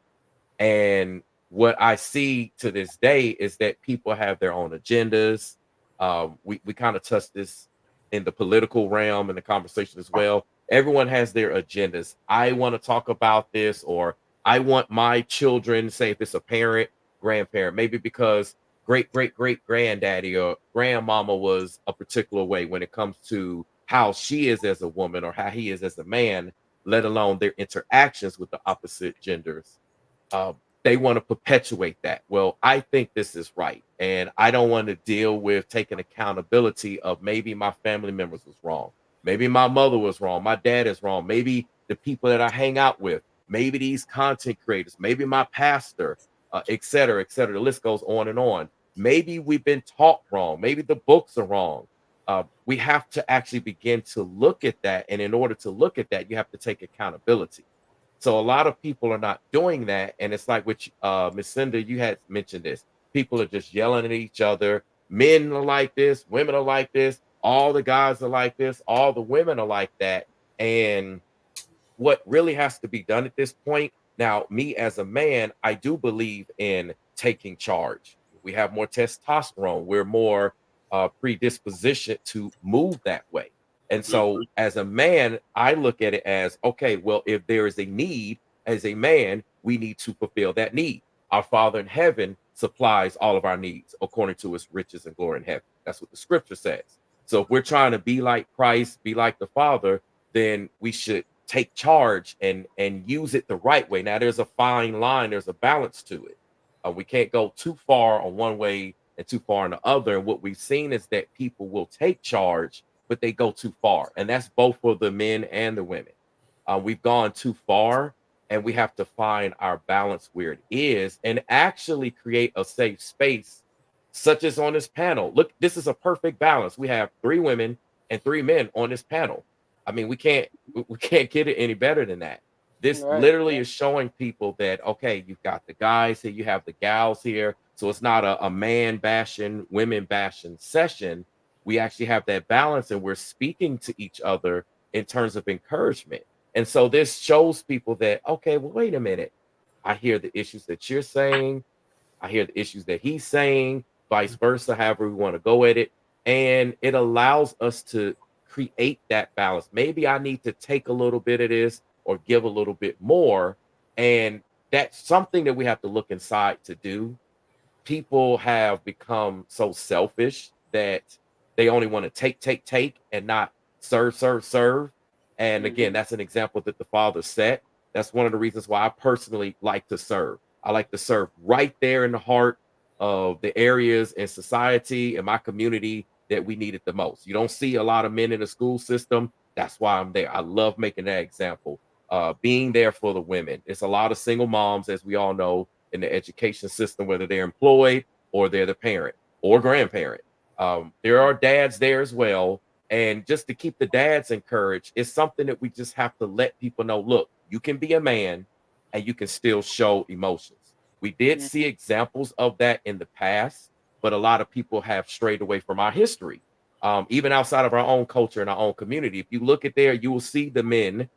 And what I see to this day is that people have their own agendas. We kind of touched this in the political realm and the conversation as well. Everyone has their agendas. I want to talk about this, or I want my children, say if it's a parent, grandparent, maybe because great granddaddy or grandmama was a particular way when it comes to how she is as a woman or how he is as a man, let alone their interactions with the opposite genders. They want to perpetuate that. Well, I think this is right. And I don't want to deal with taking accountability of maybe my family members was wrong. Maybe my mother was wrong. My dad is wrong. Maybe the people that I hang out with, maybe these content creators, maybe my pastor, et cetera, et cetera. The list goes on and on. Maybe we've been taught wrong. Maybe the books are wrong. We have to actually begin to look at that. And in order to look at that, you have to take accountability. So a lot of people are not doing that. And it's like, which Miss Cynda, you had mentioned this. People are just yelling at each other. Men are like this. Women are like this. All the guys are like this. All the women are like that. And what really has to be done at this point, now, me as a man, I do believe in taking charge. We have more testosterone. We're more predisposition to move that way. And so as a man, I look at it as, okay, well, if there is a need as a man, we need to fulfill that need. Our Father in heaven supplies all of our needs according to his riches and glory in heaven. That's what the scripture says. So if we're trying to be like Christ, be like the Father, then we should take charge and use it the right way. Now, there's a fine line, there's a balance to it. We can't go too far on one way and too far on the other. And what we've seen is that people will take charge, but they go too far. And that's both for the men and the women. We've gone too far, and we have to find our balance where it is and actually create a safe space, such as on this panel. Look, this is a perfect balance. We have 3 women and 3 men on this panel. I mean, we can't get it any better than that. This literally is showing people that, okay, you've got the guys here, you have the gals here. So it's not a man bashing, women bashing session. We actually have that balance, and we're speaking to each other in terms of encouragement. And so this shows people that, okay, well, wait a minute. I hear the issues that you're saying. I hear the issues that he's saying, vice versa, however we want to go at it. And it allows us to create that balance. Maybe I need to take a little bit of this or give a little bit more. And that's something that we have to look inside to do. People have become so selfish that they only want to take, and not serve. And again, that's an example that the Father set. That's one of the reasons why I personally like to serve. I like to serve right there in the heart of the areas in society and my community that we need it the most. You don't see a lot of men in the school system. That's why I'm there. I love making that example. Being there for the women. It's a lot of single moms, as we all know, in the education system, whether they're employed or they're the parent or grandparent. There are dads there as well. And just to keep the dads encouraged, it's something that we just have to let people know, look, you can be a man and you can still show emotions. We did see examples of that in the past, but a lot of people have strayed away from our history. Even outside of our own culture and our own community, if you look at there, you will see the men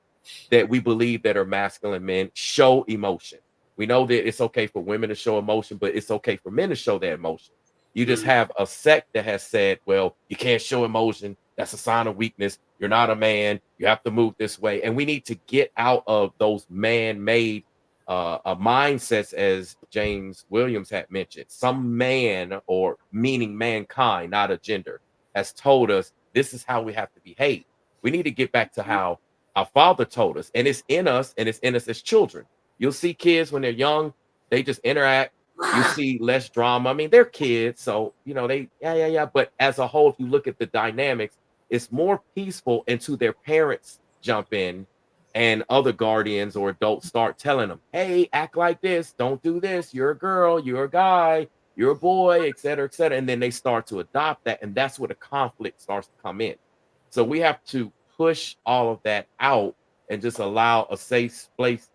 that we believe that are masculine men show emotion. We know that it's okay for women to show emotion, but it's okay for men to show their emotion. You just have a sect that has said, well, you can't show emotion. That's a sign of weakness. You're not a man. You have to move this way. And we need to get out of those man-made mindsets, as James Williams had mentioned. Some man, or meaning mankind, not a gender, has told us this is how we have to behave. We need to get back to how our Father told us, and it's in us, and it's in us as children. You'll see kids when they're young, they just interact. You see less drama. I mean, they're kids, so they But as a whole, if you look at the dynamics, it's more peaceful until their parents jump in and other guardians or adults start telling them, hey, act like this, don't do this, you're a girl, you're a guy, you're a boy, et cetera, et cetera. And then they start to adopt that, and that's where the conflict starts to come in. So we have to push all of that out and just allow a safe place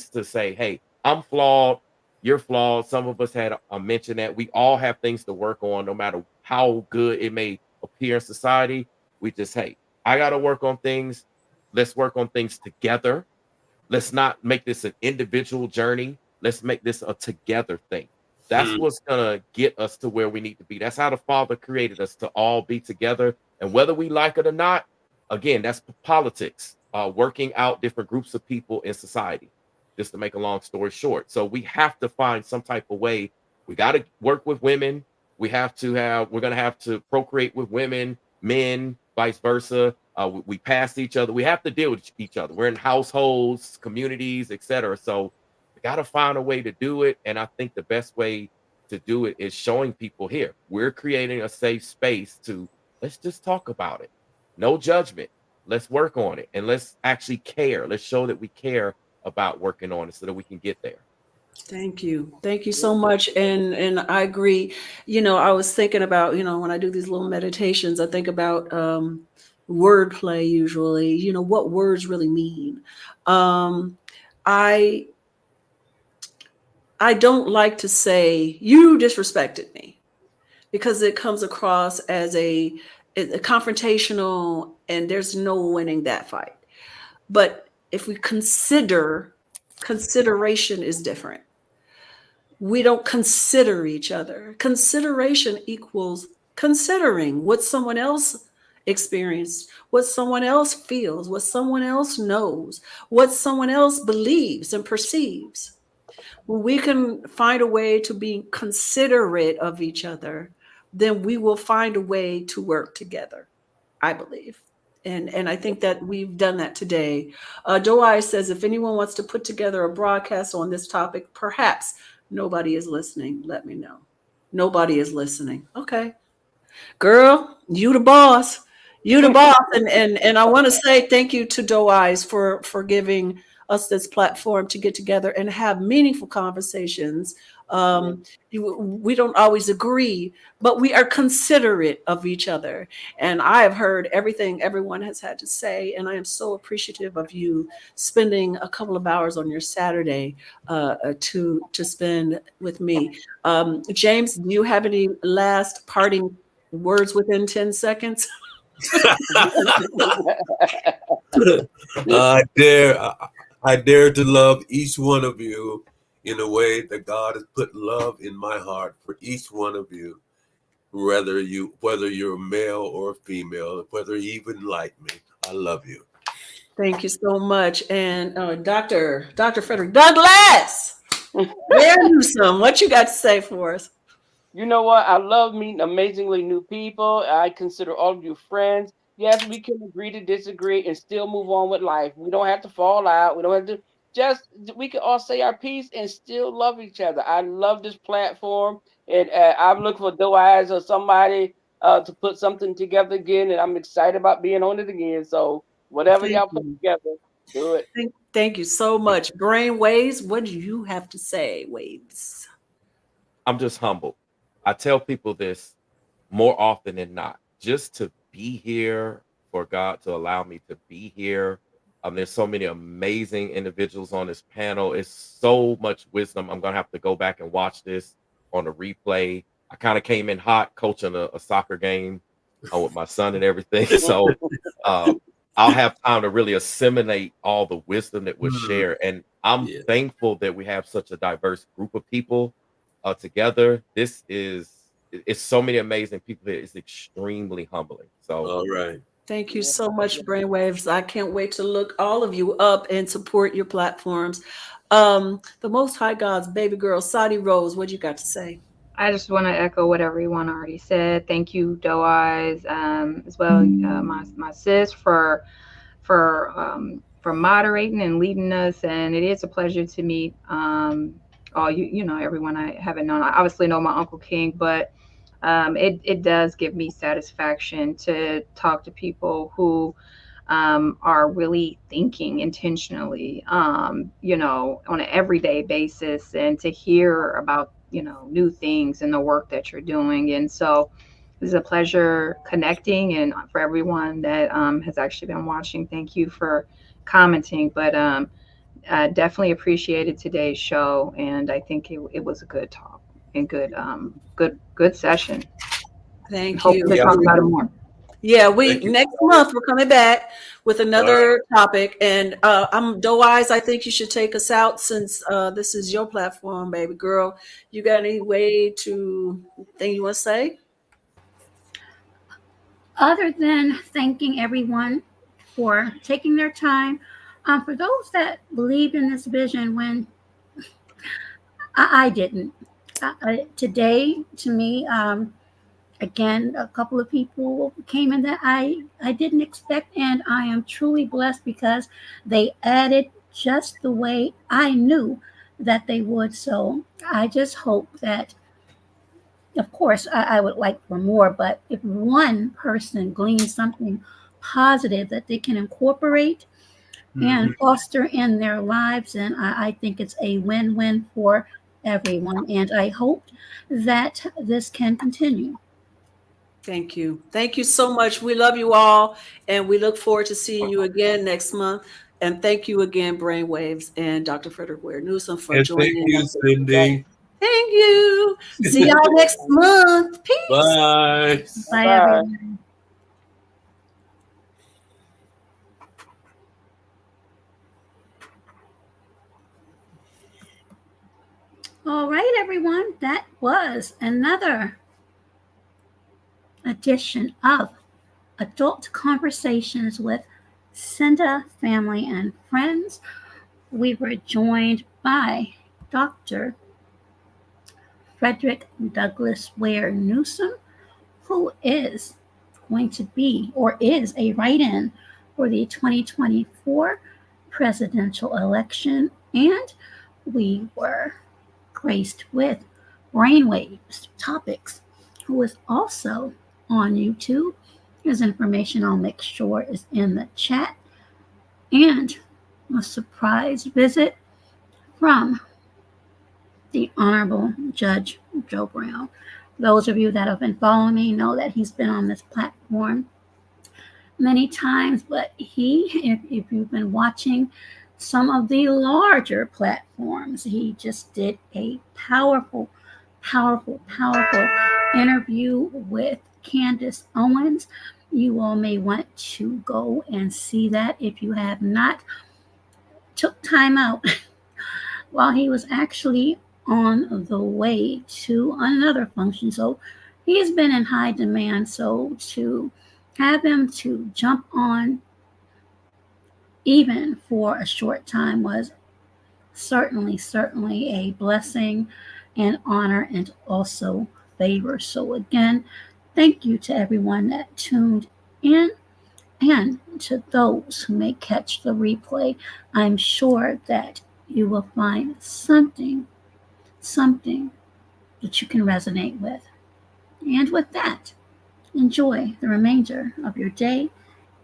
to say, hey, I'm flawed, you're flawed. Some of us had mentioned that we all have things to work on, no matter how good it may appear in society. We just, hey, I got to work on things. Let's work on things together. Let's not make this an individual journey. Let's make this a together thing. That's what's going to get us to where we need to be. That's how the Father created us, to all be together. And whether we like it or not, again, that's politics, working out different groups of people in society, just to make a long story short. So we have to find some type of way. We got to work with women. We're going to have to procreate with women, men, vice versa. We pass each other. We have to deal with each other. We're in households, communities, etc. So we got to find a way to do it. And I think the best way to do it is showing people here. We're creating a safe space to, let's just talk about it. No judgment. Let's work on it. And let's actually care. Let's show that we care about working on it so that we can get there. Thank you. Thank you so much. And I agree. I was thinking about, when I do these little meditations, I think about wordplay usually, what words really mean. I don't like to say, you disrespected me, because it comes across as a confrontational, and there's no winning that fight. But if we consideration is different. We don't consider each other. Consideration equals considering what someone else experienced, what someone else feels, what someone else knows, what someone else believes and perceives. When we can find a way to be considerate of each other, then we will find a way to work together, I believe. And I think that we've done that today. Doai says, if anyone wants to put together a broadcast on this topic, perhaps nobody is listening. Let me know. Nobody is listening. Okay. Girl, you the boss. You the boss. And I want to say thank you to Doe Eyes for giving us this platform to get together and have meaningful conversations. We don't always agree, but we are considerate of each other. And I have heard everything everyone has had to say, and I am so appreciative of you spending a couple of hours on your Saturday to spend with me. James, do you have any last parting words within 10 seconds? I dare to love each one of you in a way that God has put love in my heart for each one of you, whether you're a male or a female, whether you even like me. I love you. Thank you so much. And Dr. Frederick Douglass, Ware Newsome, what you got to say for us? You know what? I love meeting amazingly new people. I consider all of you friends. Yes, we can agree to disagree and still move on with life. We don't have to fall out. We don't have to we can all say our piece and still love each other. I love this platform, and I'm looking for Doe Eyes or somebody to put something together again, and I'm excited about being on it again. So whatever y'all put together, do it. Thank you so much. Brain Waves, what do you have to say, Waves? I'm just humbled. I tell people this more often than not, just to be here, for God to allow me to be here. There's so many amazing individuals on this panel. It's so much wisdom. I'm going to have to go back and watch this on a replay. I kind of came in hot coaching a soccer game with my son and everything. So I'll have time to really assimilate all the wisdom that was shared. And I'm thankful that we have such a diverse group of people together. It's so many amazing people that it's extremely humbling. So all right. Thank you so much, Brainwaves. I can't wait to look all of you up and support your platforms. The Most High God's baby girl, Sadi Rose, what you got to say? I just want to echo what everyone already said. Thank you, Doe Eyes, as well, my sis for moderating and leading us. And it is a pleasure to meet all everyone I haven't known. I obviously know my Uncle King, but it does give me satisfaction to talk to people who are really thinking intentionally, on an everyday basis, and to hear about, new things in the work that you're doing. And so this is a pleasure connecting. And for everyone that has actually been watching, thank you for commenting. But I definitely appreciated today's show, and I think it was a good talk and good session. Thank Hope you. to talk about it more. Yeah, next month we're coming back with another topic, and I'm Doe Eyes. I think you should take us out since this is your platform, baby girl. You got any thing you want to say? Other than thanking everyone for taking their time, for those that believed in this vision when I didn't. Today, to me, again, a couple of people came in that I didn't expect, and I am truly blessed because they added just the way I knew that they would. So I just hope that, of course, I would like for more, but if one person gleans something positive that they can incorporate and foster in their lives, and I think it's a win-win for everyone. And I hope that this can continue. Thank you. Thank you so much. We love you all, and we look forward to seeing you again next month. And thank you again, Brainwaves and Dr. Frederick Ware Newsome for joining us. Cindy. Thank you. See y'all next month. Peace. Bye. Bye, everyone. All right, everyone. That was another edition of Adult Conversations with Cynda, Family, and Friends. We were joined by Dr. Frederick Douglass Ware Newsom, who is going to be or is a write-in for the 2024 presidential election. And we were graced with Brainwaves Topics, who is also on YouTube. His information I'll make sure is in the chat. And a surprise visit from the Honorable Judge Joe Brown. Those of you that have been following me know that he's been on this platform many times, but if you've been watching some of the larger platforms, he just did a powerful interview with Candace Owens. You all may want to go and see that if you have not. Took time out while he was actually on the way to another function. So he has been in high demand. So to have him to jump on even for a short time was certainly a blessing and honor and also favor. So again, thank you to everyone that tuned in. And to those who may catch the replay, I'm sure that you will find something that you can resonate with. And with that, enjoy the remainder of your day.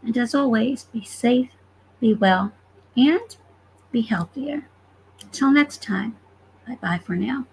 And as always, be safe, be well, and be healthier. Until next time, bye-bye for now.